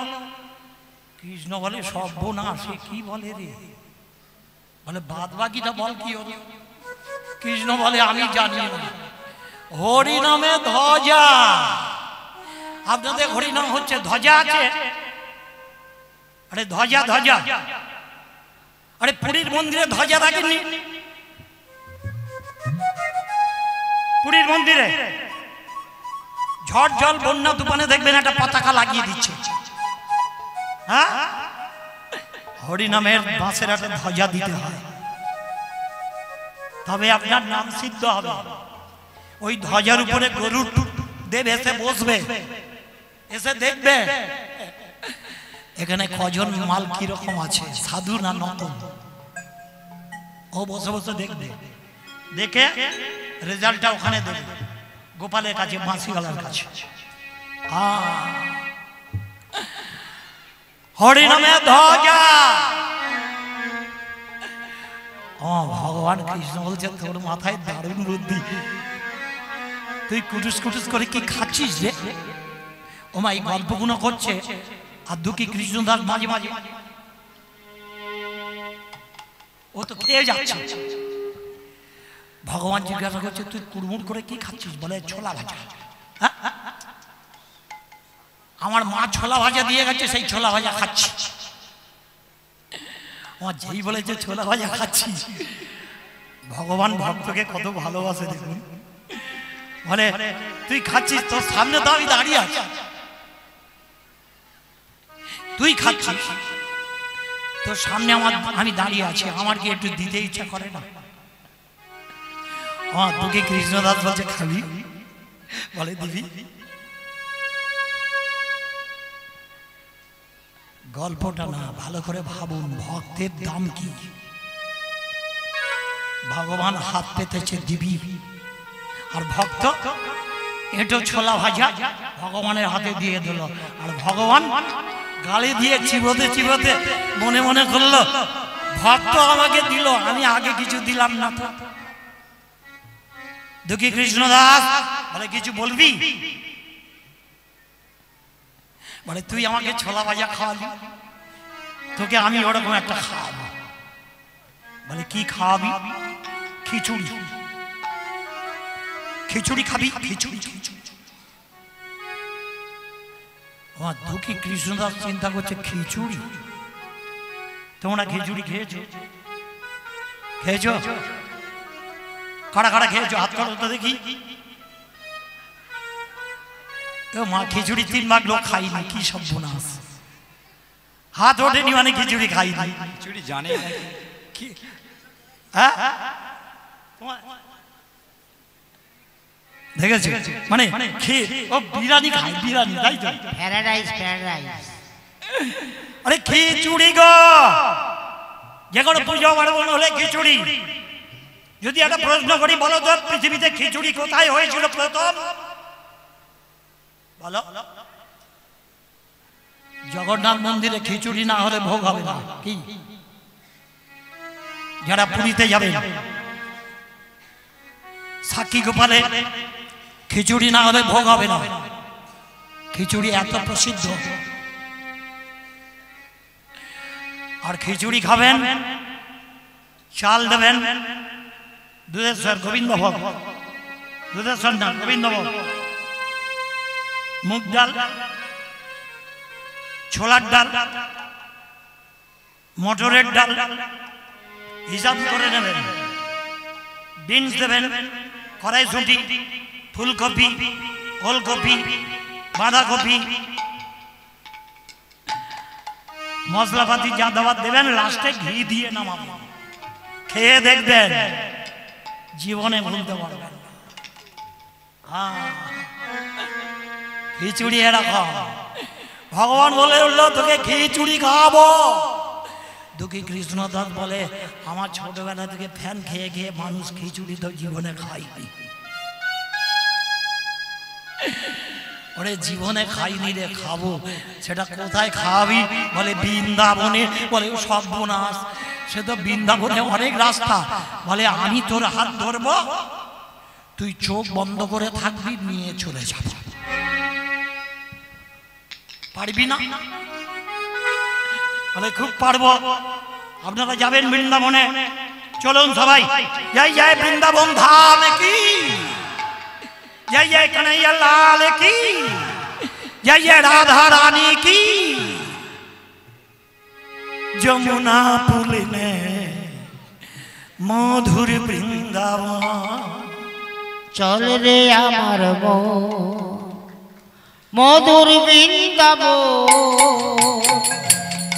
কৃষ্ণ বলে সর্বনাশ। কি বলে রে? বলে বাদ বাকিটা বল কি হলো? কৃষ্ণ বলে আমি জানি না। হরি নামে ধ্বজা, আপনাদের হরিনাম হচ্ছে, ধ্বজা আছে। আরে ধ্বজা ধ্বজা, আরে পুরীর মন্দিরে ধ্বজা রাখেননি? পুরীর মন্দিরে ঝড় জল বন্যা তুফানে দেখবেন একটা পতাকা লাগিয়ে দিচ্ছে। হ্যাঁ, হরিনামের বাঁশের একটা ধ্বজা দিতে হয়, তবে আপনার নাম সিদ্ধ হবে। ওই ধ্বজার উপরে গরুর দেব এসে বসবে, এসে দেখবে এখানে কজন মাল কিরকম আছে, সাধু না নতুন। ও বসে বসে দেখবে, দেখে রেজাল্টটা ওখানে দেবে গোপালের কাছে, বাঁশিওয়ালার কাছে। হরিনামে ধ্বজা। ভগবান কৃষ্ণ বলছে তোর মাথায় দারুণ বুদ্ধি, তুই কুটুস কুটুস করে কি খাচ্ছিস রে? ও মা এই গল্পগুলো করছে, আর দুঃখী কৃষ্ণদাস মাঝে মাঝে ও তো খেয়ে যাচ্ছে। ভগবান জিজ্ঞাসা করছে তুই কুড়মুড় করে কি খাচ্ছিস? বলে ছোলা ভাজা। আমার মা ছোলা ভাজা দিয়ে গেছে, সেই ছোলা ভাজা খাচ্ছি। আমার যেই বলেছে ছোলা ভাজা খাচ্ছি, ভগবান ভক্তকে কত ভালোবাসে দেখুন। বলে তুই খাচ্ছিস, তোর সামনে তো আমি দাঁড়িয়ে আছি, তুই খাচ্ছিস, তোর সামনে আমি দাঁড়িয়ে আছি, আমার কি একটু দিতে ইচ্ছা করে না? তোকে কৃষ্ণদাস বলছে খাবি? বলে দিবি। গল্পটা না, ভালো করে ভাবুন ভক্তের দাম কি। ভগবান হাত পেতেছে দিবি, আর ভক্ত এঁটো ছোলা ভাজা ভগবানের হাতে দিয়ে দিল, আর ভগবান গালি দিয়ে চিবোতে চিবোতে মনে মনে করলো ভক্ত আমাকে দিল, আমি আগে কিছু দিলাম না। তো দুঃখী কৃষ্ণদাস বলে কিছু বলবি? বলে তুই আমাকে ছোলা ভাজা খাওয়ালি, তোকে আমি ওরকম একটা খাওয়াবো। বলে কি খাওয়াবি? খিচুড়ি। খিচুড়ি খাবি? খিচুড়ি। আমার দুঃখী কৃষ্ণদাস চিন্তা করছে খিচুড়ি, তোমরা খিচুড়ি খেয়েছো? খেয়েছো? কারা কারা খেয়েছো হাত করো তো দেখি। মা খিচুড়ি 3 ভাগ লোক খাইনি, কি সর্বনাশ, হাত ওঠেনি মানে খিচুড়ি খাইনি। খিচুড়ি জানে কি? হ্যাঁ দেখেছো মানে ও বিরিয়ানি খাই, বিরিয়ানি তাই তো? Paradise paradise. আরে খিচুড়ি গো, যে কোনো পুজো পার্বণ হলে খিচুড়ি। যদি একটা প্রশ্ন করি বলো তো পৃথিবীতে খিচুড়ি কোথায় হয়েছিল প্রথম? বলো। জগন্নাথ মন্দিরে খিচুড়ি না হলে ভোগ হবে না। কি যারা পুরীতে যাবে সাক্ষী গোপালে খিচুড়ি না হলে ভোগ হবে না। খিচুড়ি এত প্রসিদ্ধ। আর খিচুড়ি খাবেন, চাল দেবেন দুধেশ্বর গোবিন্দভোগ, দুধেশ্বর না গোবিন্দভোগ, মুগ ডাল, ছোলার ডাল, মটরের ডাল হিসাব করে নেবেন। বিনস দেবেন, কড়াইশুঁটি, ফুলকপি, ওলকপি, বাঁধাকপি, মশলাপাতি যা দেওয়ার দেবেন, লাস্টে ঘি দিয়ে নামাবেন। খেয়ে দেখবেন জীবনে ভুলতে পারবেন। খিচুড়ি এরকম। ভগবান বলে উঠলো তোকে খিচুড়ি খাওয়াবো। দুঃখী কৃষ্ণদাস বলে আমার ছোটবেলা থেকে ফ্যান খেয়ে খেয়ে মানুষ খিচুড়ি তো জীবনে খাইনি। ওরে জীবনে খাইনি রে, খাবো। সেটা কোথায় খাওয়াবি? বলে বৃন্দাবনে। বলে সর্বনাশ, সে তো বৃন্দাবনে অনেক রাস্তা। বলে আমি তোর হাত ধরবো, তুই চোখ বন্ধ করে থাকবি, নিয়ে চলে যাব। পারবি না? বলে খুব পারবো। আপনারা যাবেন বৃন্দাবনে, চলুন সবাই। জয় জয় বৃন্দাবন ধাম কি, জয় জয় কन्हैया लाल की, जय जय राधा रानी की। যমুনা পুলিনে মধুর বৃন্দাবন। চল রে আমার মধুর বৃন্দাবন,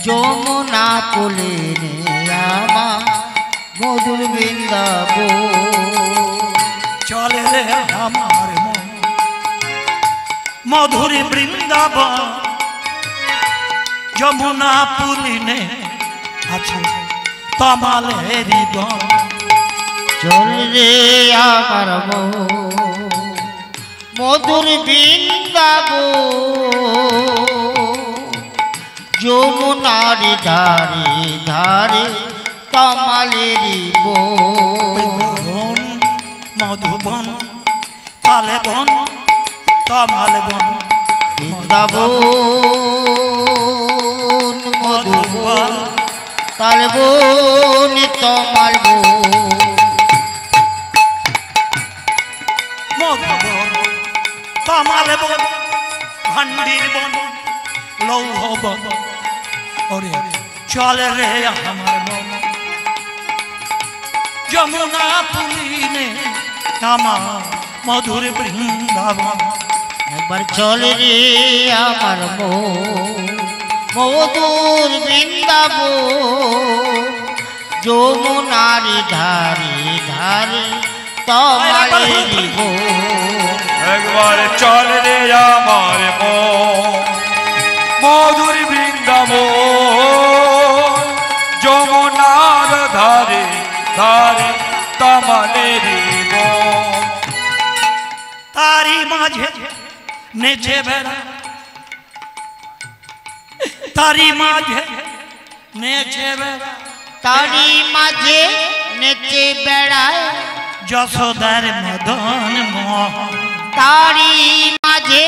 যমুনা কোলে রে আমার মধুর বৃন্দাবন। চল রে আমার মধুর বৃন্দাবন, যমুনা পুলিনে আছে তমালেরি বন। চল রে আমার মধুর বৃন্দাবন, যমুনার ধারে ধারে তমালেরি বন। মধুবন, তালে বন, তমাল বন, বৃন্দাবন মধুবন, তালে বন, তমাল বন। মধুবন, তমাল বন, ভান্ডির বন, লৌহ বন। ওরে চল রে আমার মন, যমুনা পুলিনে আমার মধুর বৃন্দাবন। একবার চল রে আমার মধুর বৃন্দাবন, যমুনার ধারে ধারে তমালেরি বন। একবার চল রে আমার মধুর বৃন্দাবন, যমুনার ধারে ধারে তমালেরি বন। মাঝে নেচে বেড়ায়, তারি মাঝে নেচে বেড়ায়, তারি মাঝে নেচে বেড়ায় যশোদার মদন মোহন। তারি মাঝে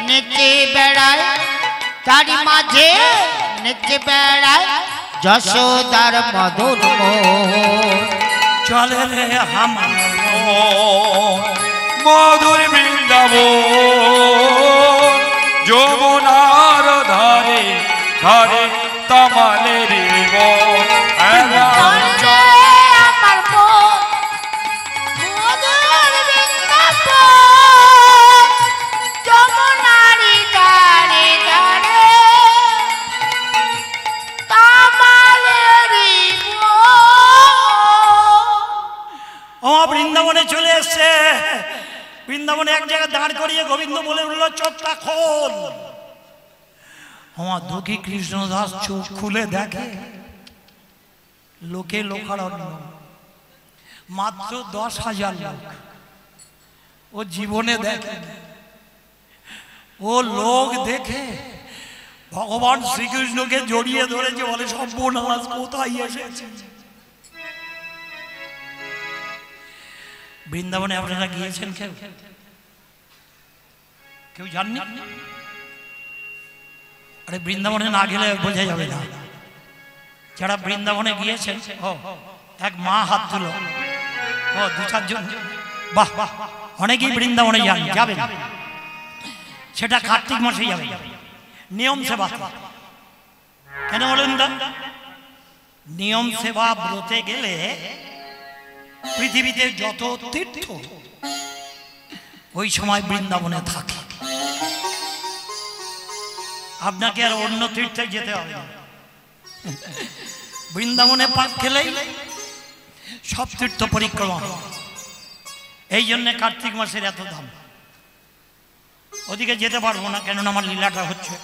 নেচে বেড়ায়, তারি মাঝে নেচে বেড়ায় যশোদার মদন মোহন। চলে রে আমার মধুর বৃন্দাবন, যমুনার ধারে ধারে তমালের বন। চলে আমার মন মধুর বৃন্দাবন, যমুনারি ধারে ধারে তমালেরি বন। ও বৃন্দাবনে চলে এসছে। বৃন্দাবনে এক জায়গায় দাঁড় করিয়ে গোবিন্দ বলে উঠল, চোখটা খোল। আমার দুঃখী কৃষ্ণদাস চোখ খুলে দেখে লোকে লোকারণ্য, মাত্র 10,000 লোক। ও জীবনে দেখে, ও লোক দেখে ভগবান শ্রীকৃষ্ণকে জড়িয়ে ধরেছে, বলে সর্বনাশ কোথায় এসেছে। বৃন্দাবনে আপনারা গিয়েছেন? কেউ কেউ জাননি? আরে বৃন্দাবনে না গেলে বোঝা যাবে না। যারা বৃন্দাবনে গিয়েছেন, ও এক মা হাত তুলো, ও 2-4 জন, বাহ বাহ, অনেকেই বৃন্দাবনে যাবেন। সেটা কার্তিক মাসে যাবে, নিয়ম সেবা। কেন বলুন তো? নিয়ম সেবা ব্রতে গেলে পৃথিবীতে যত তীর্থ ওই সময় বৃন্দাবনে থাকে। আপনাকে আর অন্য তীর্থে যেতে হবে না। বৃন্দাবনে পাক খেলেই সব তীর্থ পরিক্রমা। এই জন্য কার্তিক মাসের এত দাম। ওদিকে যেতে পারবো না, কেননা আমার লীলাটা হচ্ছে।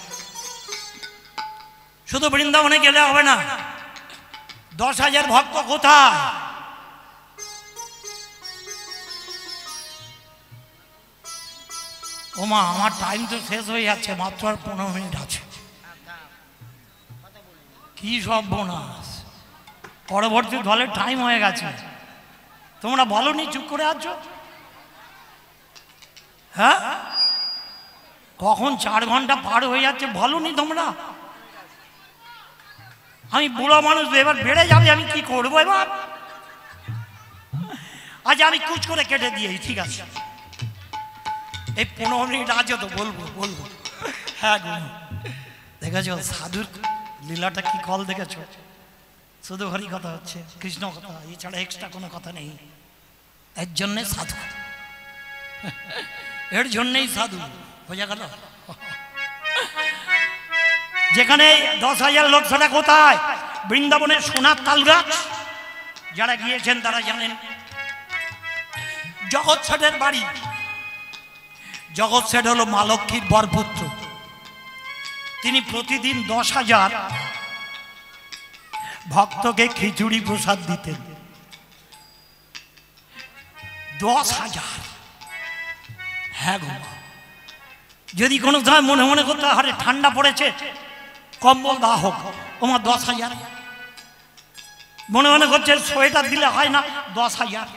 শুধু বৃন্দাবনে গেলে হবে না, 10,000 ভক্ত কোথায়? ওমা, আমার টাইম তো শেষ হয়ে যাচ্ছে, মাত্র আর 15 মিনিট আছে। কি সব বোনাস, পরবর্তী দলের টাইম হয়ে গেছে। তোমরা বলনি, চুপ করে আছো। হ্যাঁ, কখন 4 ঘন্টা পার হয়ে যাচ্ছে বলনি তোমরা? আমি বুড়ো মানুষ, এবার বেড়ে যাবে, আমি কি করবো এবার? আজ আমি কুচ করে কেটে দিয়েছি, ঠিক আছে। এই 15 মিনিট আছে তো বলবো। হ্যাঁ গো, দেখেছ সাধুর লীলাটা কি কল দেখেছ? শুধু হরি কথা হচ্ছে, কৃষ্ণ কথা, এছাড়া এক্সট্রা কোনো কথা নেই। এর জন্যে সাধু, এর জন্যেই সাধু। বোঝা গেল? যেখানে 10,000 লোক, সেটা কোথায়? বৃন্দাবনের সোনার তাল গাছ। যারা গিয়েছেন তারা জানেন। জগৎ শেঠের বাড়ি। জগৎ শেঠ হলো মা লক্ষ্মীর বরপুত্র। তিনি প্রতিদিন 10,000 ভক্তকে খিচুড়ি প্রসাদ দিতেন। 10,000। হ্যাঁ গো, যদি কোনো সময় মনে মনে করতে হারে ঠান্ডা পড়েছে, কম্বল দেওয়া হোক, ওমা 10,000। মনে মনে করছে সোয়েটার দিলে হয় না, 10,000।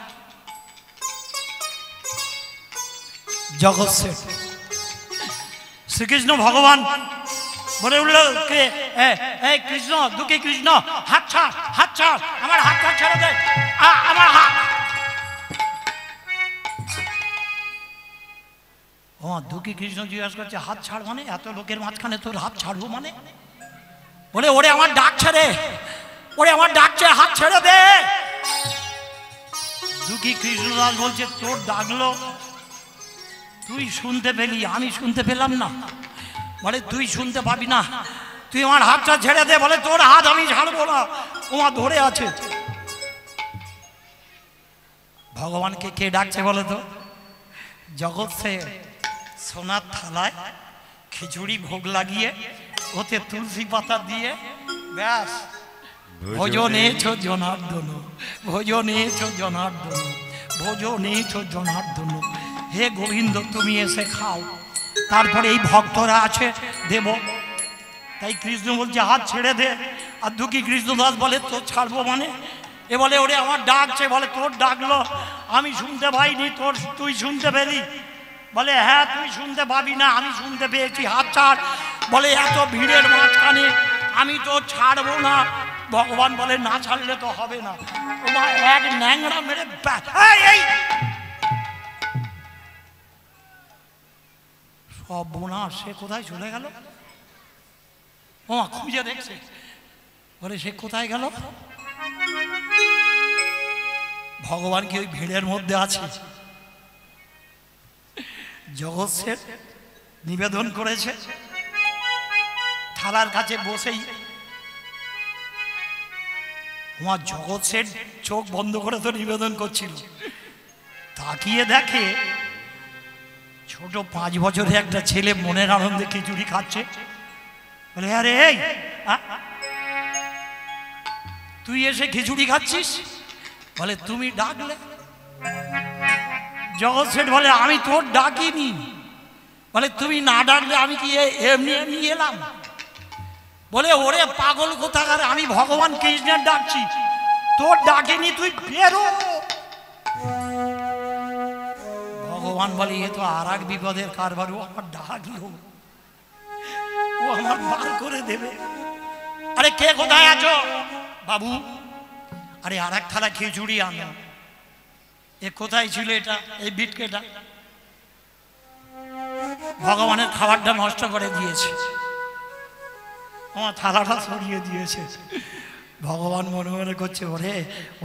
জগৎ শেঠ। শ্রীকৃষ্ণ ভগবান বলে উঠল, কে কৃষ্ণ, দুঃখী কৃষ্ণ, হাত ছাড়, হাত ছাড়, আমার হাতটা ছেড়ে দে, আমার হাত। ও দুঃখী কৃষ্ণ জিজ্ঞাসা করছে, হাত ছাড় মানে? এত লোকের মাঝখানে তোর হাত ছাড়বো মানে? বলে, ওরে আমার ডাক ছেড়ে, ওরে আমার ডাকছে, হাত ছেড়ে দে। দুঃখী কৃষ্ণদাস বলছে, তোর ডাকলো তুই শুনতে পেলি, আমি শুনতে পেলাম না। বলে, তুই শুনতে পাবি না, তুই আমার হাতটা ছেড়ে দে। বলে, তোর হাত আমি ছাড়বো না, ওমা ধরে আছে। ভগবানকে কে ডাকছে বলে তো? জগৎ সে সোনার থালায় খিচুড়ি ভোগ লাগিয়ে ওতে তুলসী পাতা দিয়ে, ব্যাস, ভোজনেছ জনার্দন, ভোজনেছ জনার্দন, ভোজনেছ জনার্দন, হে গোবিন্দ তুমি এসে খাও। তারপরে এই ভক্তরা আছে দেব। তাই কৃষ্ণ বলছে হাত ছেড়ে দে। আর দুঃখী কৃষ্ণদাস বলে তোর ছাড়বো মানে? এ বলে ওরে আমার ডাকছে। বলে তোর ডাকলো আমি শুনতে পাইনি, তুই শুনতে পেলি? বলে হ্যাঁ তুই শুনতে পাবি না, আমি শুনতে পেয়েছি, হাত ছাড়। বলে এত ভিড়ের মাঝখানে আমি তো ছাড়বো না। ভগবান বলে না ছাড়লে তো হবে না। ওমা এক ন্যাংরা মেরে এই সব বোনা সে কোথায় চলে গেল? ওমা খুঁজে দেখছে, বলে সে কোথায় গেল? ভগবান কি ওই ভিড়ের মধ্যে আছে? জগৎ শেঠ নিবেদন করেছে, থালার কাছে বসেই আমার জগৎ শেঠ চোখ বন্ধ করে তো নিবেদন করছিল। তাকিয়ে দেখে ছোট 5 বছরের একটা ছেলে মনের আনন্দে খিচুড়ি খাচ্ছে। বলে আরে এই তুই এসে খিচুড়ি খাচ্ছিস? বলে তুমি ডাকলে। জগৎ শেঠ বলে আমি তোর ডাকিনি। বলে তুমি না ডাকলে আমি কি এমনি এমনি এলাম? বলে ওরে পাগল কোথাকার, আমি ভগবান কৃষ্ণের ডাকছি, তোর ডাকিনি, তুই বেরো। ভগবান বলে এ তো আর এক বিপদের কারবার, ও আমার ডাকলো, ও আমার বার করে দেবে। আরে কে কোথায় আছো? বাবু আরে আর এক থালা খিচুড়ি আনো। এ কোথায় ছিল এটা? এই বিটকেটা ভগবানের খাবারটা নষ্ট করে দিয়েছে, আমার থালাটা সরিয়ে দিয়েছে। ভগবান মনে মনে করছে ওরে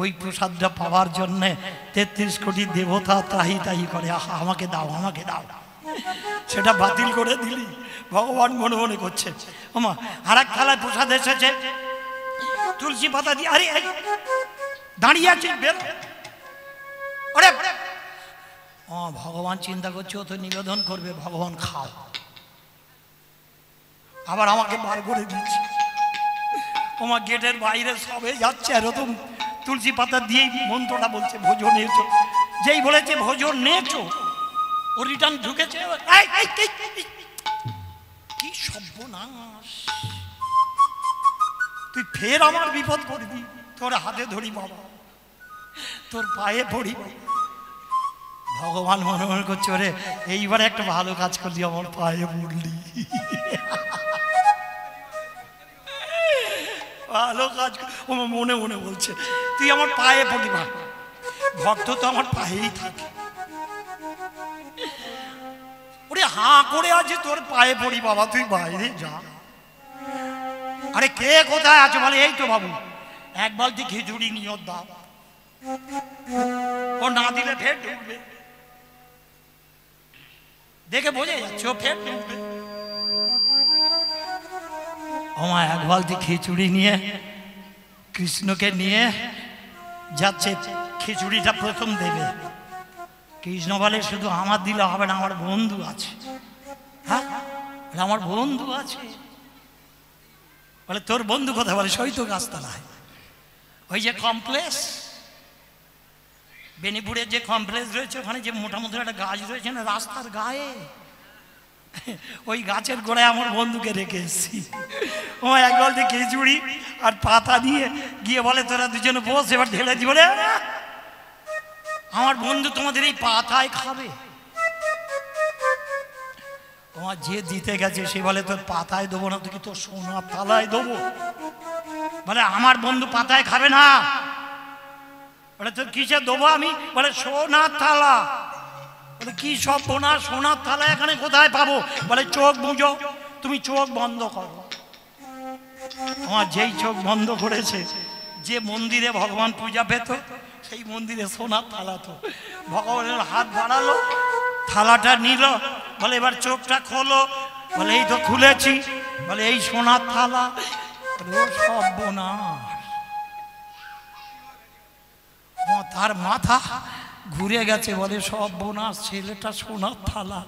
ওই প্রসাদটা পাওয়ার জন্যে 33 কোটি দেবতা ত্রাহি তাহি করে, আহা আমাকে দাও আমাকে দাও, সেটা বাতিল করে দিলি। ভগবান মনে মনে করছে ওমা আর এক থালায় প্রসাদ এসেছে, তুলসী পাতা দিয়ে। আরে দাঁড়িয়ে আছে, বের। আরে ভগবান চিন্তা করছে ও তো নিবেদন করবে, ভগবান খাও। আবার আমাকে বার করে দিচ্ছে। ওমা গেটের বাইরে সবে যাচ্ছে আর ও তো তুলসী পাতা দিয়েই মন্ত্রটা বলছে ভোজন নেছো। যেই বলেছে ভোজন নেছো ও রিটার্ন ঢুকেছে। কি সর্বনাশ, তুই ফের আমার বিপদ করবি। তোর হাতে ধরি বাবা, তোর পায়ে পড়ি। ভগবান মনে মনে করছে ওরে এইবারে একটা ভালো কাজ করলি, আমার পায়ে পড়লি, ভালো কাজ। ও মনে মনে বলছে তুই আমার পায়ে পড়ি। ভক্ত তো আমার পায়েই থাকে। ওরে হাঁ করে আছে, তোর পায়ে পড়ি বাবা, তুই বাইরে যা। আরে কে কোথায় আছে? বলে এই তো বাবু, এক বালতি খিচুড়ি নিয়ে দাও। ও না দিলে ফের ঢুকবে, দেখে বোঝা যাচ্ছে ও ফের ঢুকবে। আমার এক বালতি খিচুড়ি নিয়ে কৃষ্ণকে নিয়ে যাচ্ছে, খিচুড়িটা প্রথম দেবে। কৃষ্ণ বলে শুধু আমার দিলে হবে না, আমার বন্ধু আছে। হ্যাঁ আমার বন্ধু আছে। বলে তোর বন্ধু কোথায়? বলে সই তো গাছতলায়, ওই যে কমপ্লেক্স, বেনিপুরের যে কমপ্লেক্স রয়েছে ওখানে যে মোটামুটি একটা গাছ রয়েছে না রাস্তার গায়ে, ওই গাছের গোড়ায় আমার বন্ধুকে রেখে এসেছি। ও এক বালতি খিচুড়ি আর পাতা নিয়ে গিয়ে বলে তোরা দুজনে বস, এবার ঢেলে দি। বলে আমার বন্ধু তোমাদের এই পাতায় খাবে। তোমার যে দিতে গেছে সে বলে তোর পাতায় দেবো না, তুই তোর সোনার থালায় দেবো। বলে আমার বন্ধু পাতায় খাবে না। বলে তোর কিসে দেবো আমি? বলে সোনার থালা। বলে কি সব বোনা, সোনার থালা এখানে কোথায় পাবো? বলে চোখ বুঝো, তুমি চোখ বন্ধ করো। আমার যেই চোখ বন্ধ করেছে, যে মন্দিরে ভগবান পূজা পেত সেই মন্দিরে সোনার থালা তো। ভগবানের হাত বাড়ালো, থালাটা নিল, বলে এবার চোখটা খোলো। বলে এই তো খুলেছি। বলে এই সোনার থালা। ও সব বোনা, তার মাথা ঘুরে গেছে। বলে সব বোনা, ছেলেটা সোনার থালা।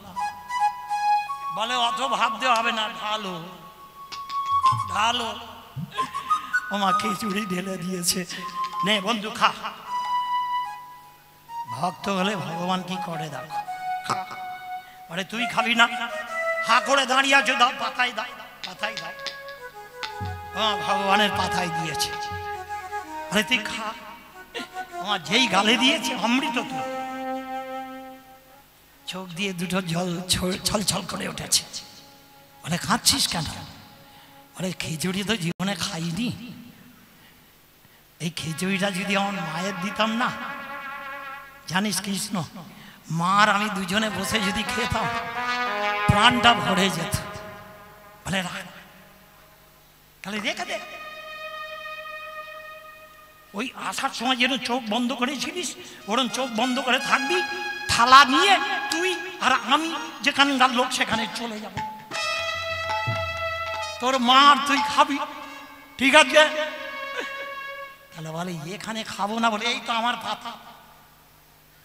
বলে অত ভাবতে হবে না, ঢালো ঢালো। ওমা খিচুড়ি ঢেলে দিয়েছে, নে বন্ধু খা। ভক্ত হলে ভগবান কি করে দেখো। আরে তুই খাবি না, হা করে দাঁড়িয়ে আছো, দাও পাতায়, দাও পাতায়, দাও। ভগবানের পাতায় দিয়েছে। আরে তুই খা, আমার যেই গালে দিয়েছে অমৃত তুই। চোখ দিয়ে দুটো জল ছলছল করে উঠেছে। আরে খাচ্ছিস কেন? আরে খিচুড়ি তো জীবনে খাইনি, এই খিচুড়িটা যদি আমার মায়ের দিতাম না, জানিস কৃষ্ণ, মার আমি দুজনে বসে যদি খেতাম প্রাণটা ভরে যেত। বলে তাহলে রেখে দে। ওই আসার সময় যেন চোখ বন্ধ করেছিলিস, ওরম চোখ বন্ধ করে থাকবি, থালা নিয়ে তুই আর আমি যেখানকার লোক সেখানে চলে যাব। তোর মা আর তুই খাবি, ঠিক আছে? তাহলে বলে এখানে খাবো না, বলে এই তো আমার পাতা,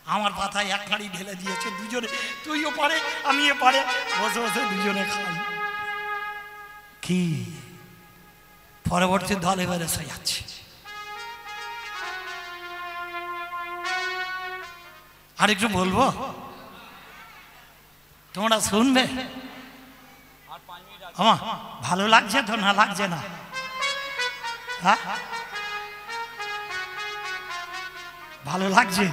আমার পাতায় এক হাঁড়ি ঢেলে দিয়েছে, দুজনে, তুইও পারে আমিও পারে, বসে বসে দুজনে খাই। কি পরবর্তী দল এবার এসে যাচ্ছে। আর একটু বলবো, তোমরা শুনবে? আমা ভালো লাগছে তো না লাগছে না? হ্যাঁ ভালো লাগছে?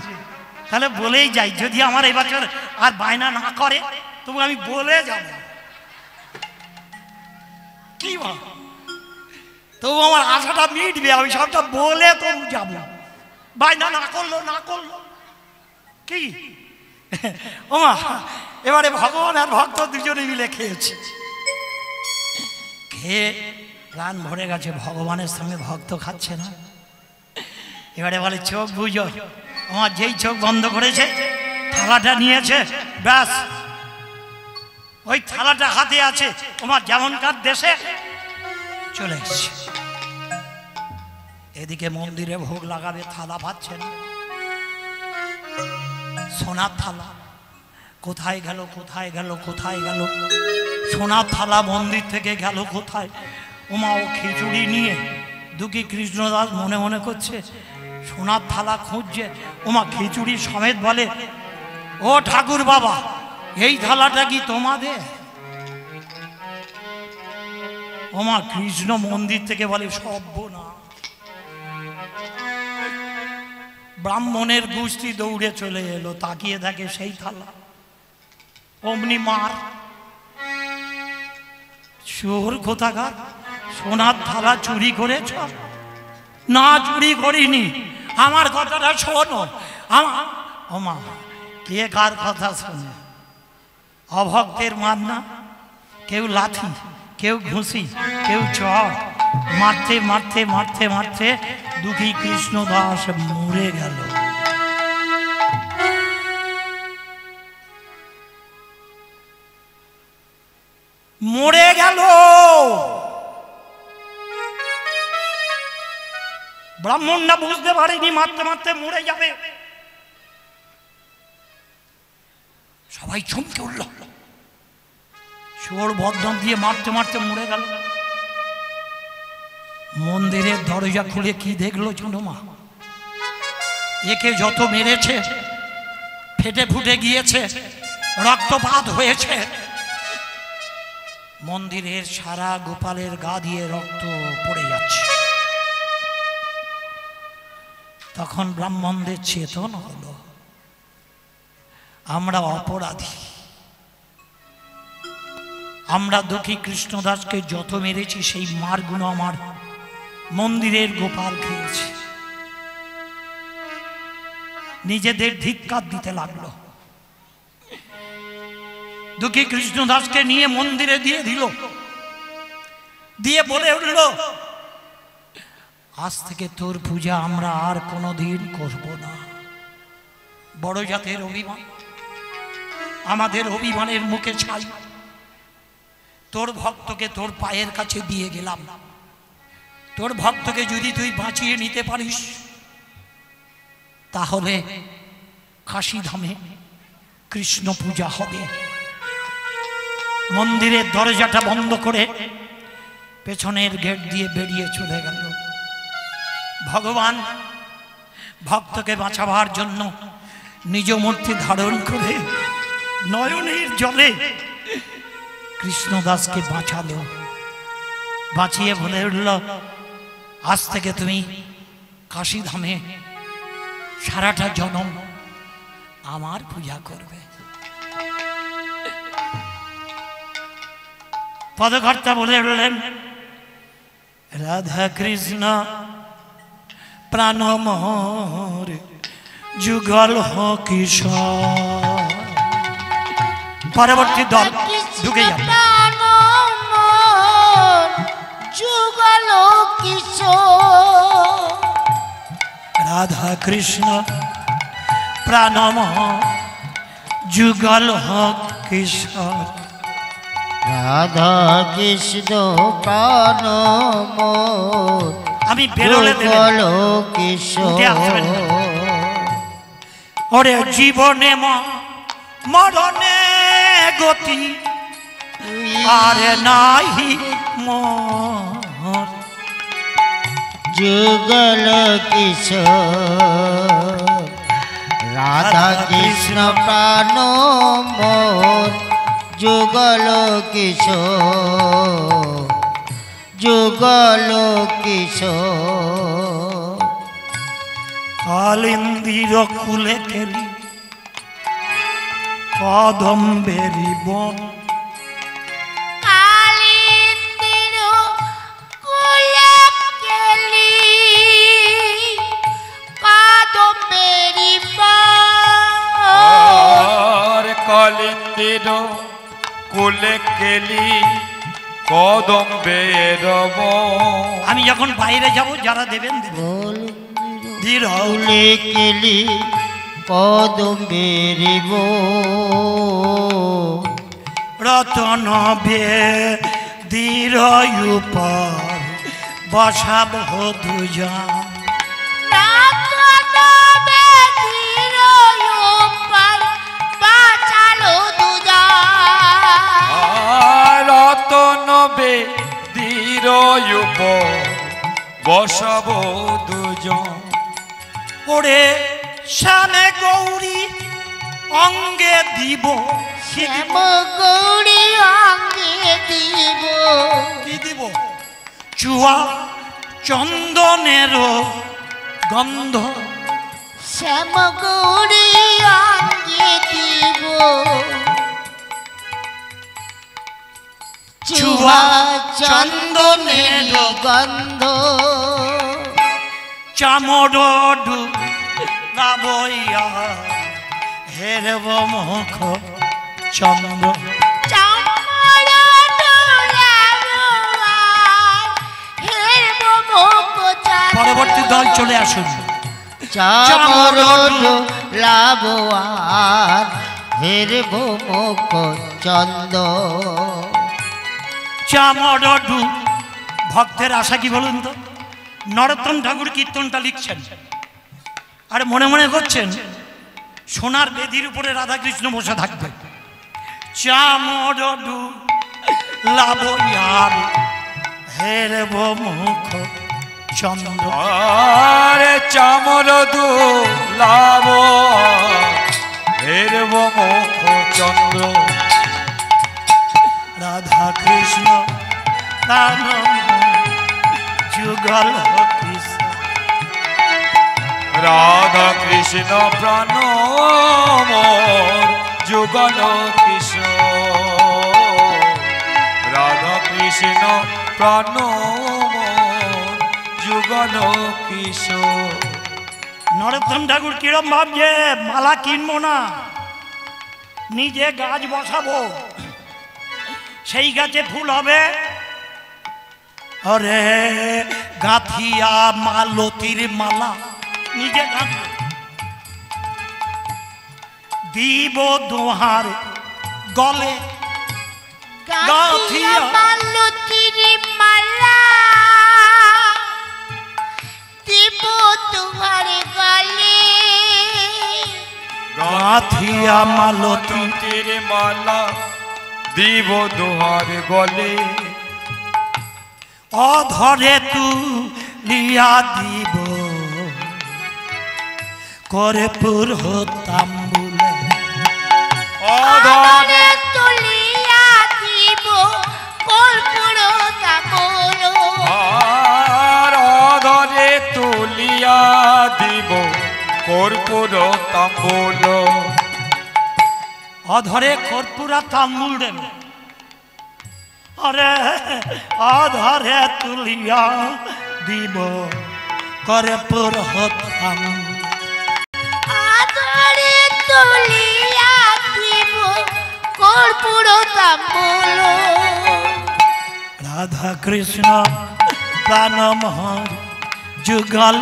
তাহলে বলেই যাই, যদি আমার এই বছর আর বায়না না করে তবু আমি বলে যাব। কি বল, তবু আমার আশাটা মিটবে, আমি সবটা বলে তবু যাব। বায়না না করলো না করলো কি? ওমা এবারে ভগবান আর ভক্ত দুজনে মিলে খেয়েছে, খেয়ে প্রাণ ভরে গেছে। ভগবানের সঙ্গে ভক্ত খাচ্ছে না। এবারে বলে চোখ বুঝো। আমার যেই চোখ বন্ধ করেছে, থালাটা নিয়েছে, ব্যাস ওই থালাটা হাতে আছে, তোমার যেমনকার দেশে চলে এসছে। এদিকে মন্দিরে ভোগ লাগাবে, থালা পাচ্ছে না, সোনার থালা কোথায় গেল, কোথায় গেল, কোথায় গেল? সোনার থালা মন্দির থেকে গেল কোথায়? ওমা ও খিচুড়ি নিয়ে দুঃখী কৃষ্ণদাস মনে মনে করছে, সোনার থালা খুঁজছে। ওমা খিচুড়ি সমেত বলে, ও ঠাকুর বাবা, এই থালাটা কি তোমাদের? ওমা কৃষ্ণ মন্দির থেকে বলে, সর্বনা। ব্রাহ্মণের গোষ্ঠী দৌড়ে চলে এলো, তাকিয়ে থাকে সেই থালা, অমনি মার। চোর কোথাকার, সোনার থালা চুরি করেছ? না, চুরি করিনি, আমার কথাটা শোনো। ওমা কে কার কথা শোনে? অভক্তের মার না, কেউ লাঠি, কেউ ঘুষি, কেউ চড়, মারতে মারতে মারতে মারতে দুঃখী কৃষ্ণদাস মরে গেল। মরে গেল। ব্রাহ্মণরা বুঝতে পারেনি মারতে মারতে মরে যাবে। সবাই চমকে উঠল, চোর বদনাম দিয়ে মারতে মারতে মরে গেল। মন্দিরের দরজা খুলে কি দেখলো জানো মা? একে যত মেরেছে ফেটে ফুটে গিয়েছে, রক্তপাত হয়েছে। মন্দিরের সারা গোপালের গা দিয়ে রক্ত পড়ে যাচ্ছে। তখন ব্রাহ্মণদের চেতন হলো, আমরা অপরাধী, আমরা দুঃখী কৃষ্ণদাসকে যত মেরেছি সেই মারগুলো আমার মন্দিরের গোপাল খেয়েছে। নিজেদের ধিক্কার দিতে লাগলো। দুঃখী কৃষ্ণদাসকে নিয়ে মন্দিরে দিয়ে দিল, দিয়ে বলে উঠল, আজ থেকে তোর পূজা আমরা আর কোনোদিন করব না। বড় জাতের অভিমান, আমাদের অভিমানের মুখে ছাই। তোর ভক্তকে তোর পায়ের কাছে দিয়ে গেলাম, তোর ভক্তকে যদি তুই বাঁচিয়ে নিতে পারিস তাহলে কাশীধামে কৃষ্ণ পূজা হবে। মন্দিরের দরজাটা বন্ধ করে পেছনের গেট দিয়ে বেরিয়ে চলে গেল। ভগবান ভক্তকে বাঁচাবার জন্য নিজ মূর্তি ধারণ করে নয়নের জলে কৃষ্ণদাসকে বাঁচালো, বাঁচিয়ে বলে উঠল, আজ থেকে তুমি কাশীধামে সারাটা জনম আমার পূজা করবে। পদকর্তা বলে উঠলেন, রাধা কৃষ্ণ প্রাণমোর যুগল কিশোর। পরবর্তী দল ঢুকে যাবে। যুগল কিশোর রাধা কৃষ্ণ প্রাণমোহ যুগল কিশোর। রাধা কৃষ্ণ প্রাণ মোর আমি বেরোলে যুগল কিশোর। ওরে জীবনে মরণে গতি আরে নাহি মোর যুগল কিশোর। রাধা কৃষ্ণ প্রাণ মোর যুগল কিশোর, যুগল কিশোর। কালিন্দির কুলে খেলি কদম্বেরি বন। কালিন্দির কুলে খেলি কদম্বেরি বন। কালিন্দির কুলে কেলি কদম্বের বন। আমি যখন বাইরে যাব যারা দেবেন দেবেন। কুলে কেলি কদম্বেরি বন। রতন বেদির উপর বসাব দুজন। রতন বেদির উপর বসাব দুজন। ওরে শ্যামে গৌরী অঙ্গে দিব। শ্যাম গৌরী অঙ্গে দিব। কি দিব? চুয়া চন্দনের গন্ধ। শ্যাম গৌরী অঙ্গে দিব। চুয়া চন্দনের গন্ধ। চামড় লাবইয়া হেরব মুখ চন্দ্র। পরবর্তী দল চলে আসুন। চামর লাবোয়ার হেরব মুখ চন্দ। চামড় ভক্তের আশা কি বলুন তো? নরোত্তম ঠাকুর কীর্তনটা লিখছেন আর মনে মনে করছেন সোনার বেদির উপরে রাধাকৃষ্ণ বসে থাকবে। চামড় লাবইয়ার হেরব মুখ চন্দ্র। আরে চামর লাভ হেরব মুখ চন্দ্র। রাধা কৃষ্ণ প্রাণ যুগল কৃষ্ণ। রাধা কৃষ্ণ প্রাণ মোর যুগল কিশোর। রাধা কৃষ্ণ প্রাণ মোর যুগল কিশোর। নরোত্তম ঠাকুর কিরম ভাবছে মালা কিনবো না, নিজে গাছ বসাবো, সেই গাছে ফুল হবে। আরে গাঁথিয়া মালতীর মালা নিজে গাঁথব, দিব দোহার গলে। গাঁথিয়া মালতীর মালা দিব তোমার গলে। গাঁথিয়া মালতীর মালা দিব দোহার গলে। অধরে তুলিয়া দিব করে পুর তাম্বুলে। অধরে কর্পূর তাম্বুল অধরে কর্পূরা তাম্বুল দেবে আরে অধরে তুলিয়া দিব কর্পূর তাম্বুল আদরে তুলিয়া দিব কর্পূর তাম্বুল রাধা কৃষ্ণ প্রাণমহর যুগল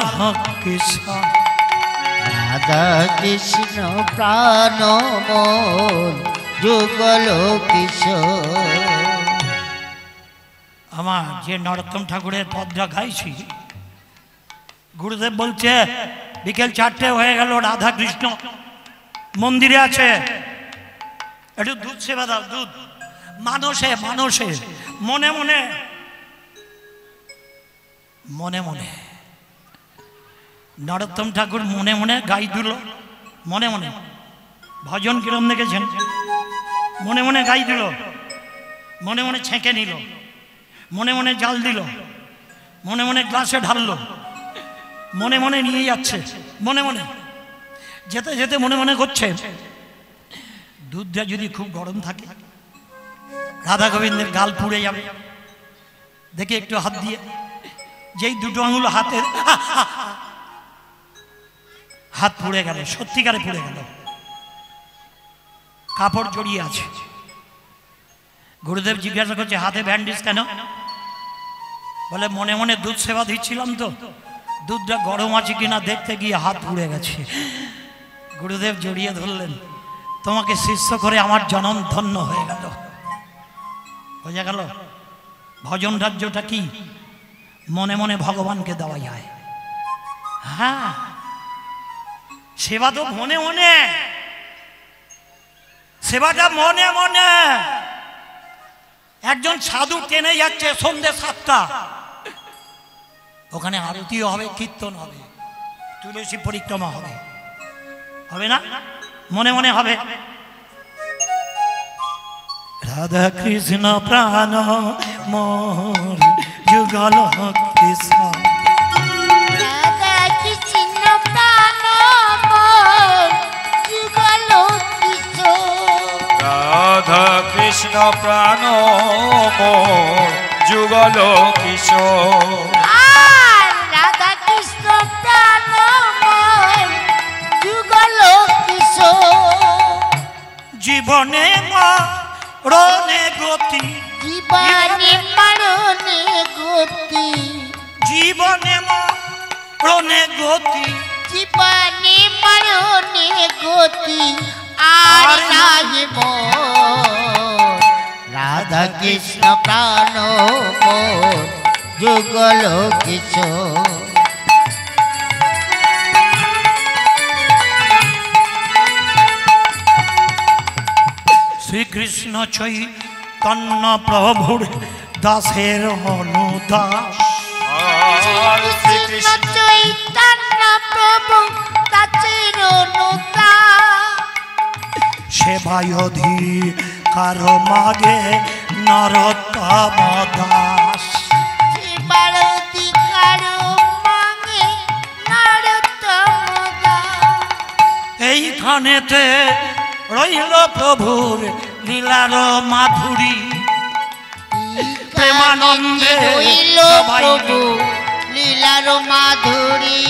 কিশোর রাধা কৃষ্ণ প্রাণ মোর যুগল কিশোর। আমার যে নরোত্তম ঠাকুরের পদটা গাইছি, গুরুদেব বলছে বিকেল 4টে হয়ে গেল, রাধা কৃষ্ণ মন্দিরে আছে, একটু দুধ সেবা দাও, দুধ মানুষে মানুষে মনে মনে মনে মনে নরোত্তম ঠাকুর মনে মনে গাই দিল, মনে মনে ভজন কিরম দেখেছেন, মনে মনে গাই দিল, মনে মনে ছেঁকে নিল, মনে মনে জাল দিল, মনে মনে গ্লাসে ঢাললো, মনে মনে নিয়ে যাচ্ছে, মনে মনে যেতে যেতে মনে মনে করছে দুধটা যদি খুব গরম থাকে রাধা গোবিন্দের গাল পুড়ে যাবে, দেখে একটু হাত দিয়ে যেই দুটো আঙুল হাতের হাত পুড়ে গেল, সত্যিকারে পুড়ে গেল, কাপড় জড়িয়ে আছে। গুরুদেব জিজ্ঞাসা করছে হাতে ব্যান্ডেজ কেন? বলে মনে মনে দুধ সেবা দিচ্ছিলাম তো, দুধটা গরম আছে কিনা দেখতে গিয়ে হাত পুড়ে গেছে। গুরুদেব জড়িয়ে ধরলেন, তোমাকে শিষ্য করে আমার জনম ধন্য হয়ে গেল। বোঝা গেল ভজন রাজ্যটা কি? মনে মনে ভগবানকে দেওয়া যায়। হ্যাঁ, সেবা তো মনে মনে, সেবাটা মনে মনে। একজন সাধু ট্রেনে যাচ্ছে সন্ধ্যে 7টা, ওখানে আরতিও হবে, কীর্তন হবে, তুলসী পরিক্রমা হবে, হবে না? মনে মনে হবে। রাধা কৃষ্ণ প্রাণ মোর যুগল কিশোর, রাধা কৃষ্ণ প্রাণ মোর যুগল কিশোর। রাধা কৃষ্ণ প্রাণ মোর যুগল কিশোর। আর রাধা কৃষ্ণ প্রাণ মোর যুগল কিশোর। জীবনে মরণে গতি, জীবনে মরণে গতি, জীবনে মরণে গতি, জীবনে মরণে গতি আর নাই মোর। রাধা কৃষ্ণ প্রাণ মোর যুগল কিশোর। শ্রীকৃষ্ণ চৈতন্য প্রভুর দাসের অনুদাস, আর কৃষ্ণ চৈতন্য প্রভু দাসের অনুদাস। সেবায় অধিকার মাগে নরোত্তম দাস, সেবার অধিকার মাগে নরোত্তম দাস। এইখানেতে রইল প্রভুর লীলার মাধুরী, প্রেমানন্দে হইল সবাই প্রভু লীলার মাধুরী।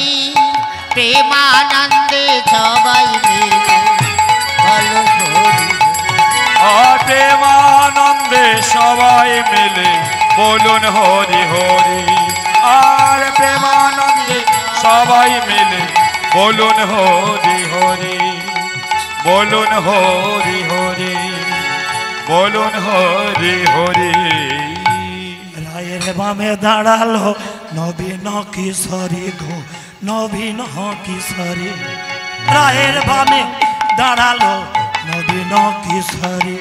প্রেমানন্দে সবাই মিলে বলো হরি। আর প্রেমানন্দে সবাই মিলে বলুন হরি হরি। আর প্রেমানন্দে সবাই মিলে বলুন হরি হরি। বলুন হরি হরি, বলুন হরি হরি। রায়ের বামে দাঁড়ালো নবীন কিশোরী গো, নবীন কিশোরী। রায়ের বামে দাঁড়ালো নবীন কিশোরী,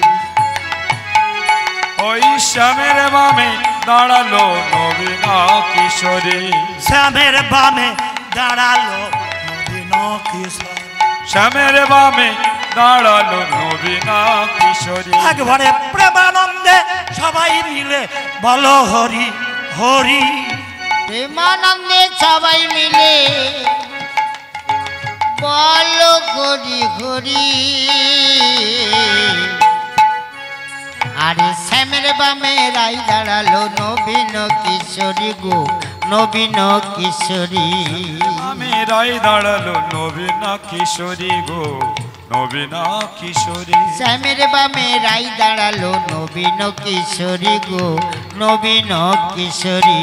ওই শ্যামের বামে দাঁড়ালো নবীন কিশোরী। শ্যামের বামে দাঁড়ালো নবীন কিশোরী। শ্যামের বামে দাঁড়ালো নবীন কিশোরী। একবারে প্রেমানন্দে সবাই মিলে বলো হরি হরি। প্রেমানন্দে সবাই মিলে কিশোরী আরে শ্যামের বামে রাই দাঁড়ালো নবীন কিশোরী গো নবীন কিশোরী আমি রাই দাঁড়ালো নবীন কিশোরী গো নবীন কিশোরী শ্যামের বামে রাই দাঁড়ালো নবীন কিশোরী গো নবীন কিশোরী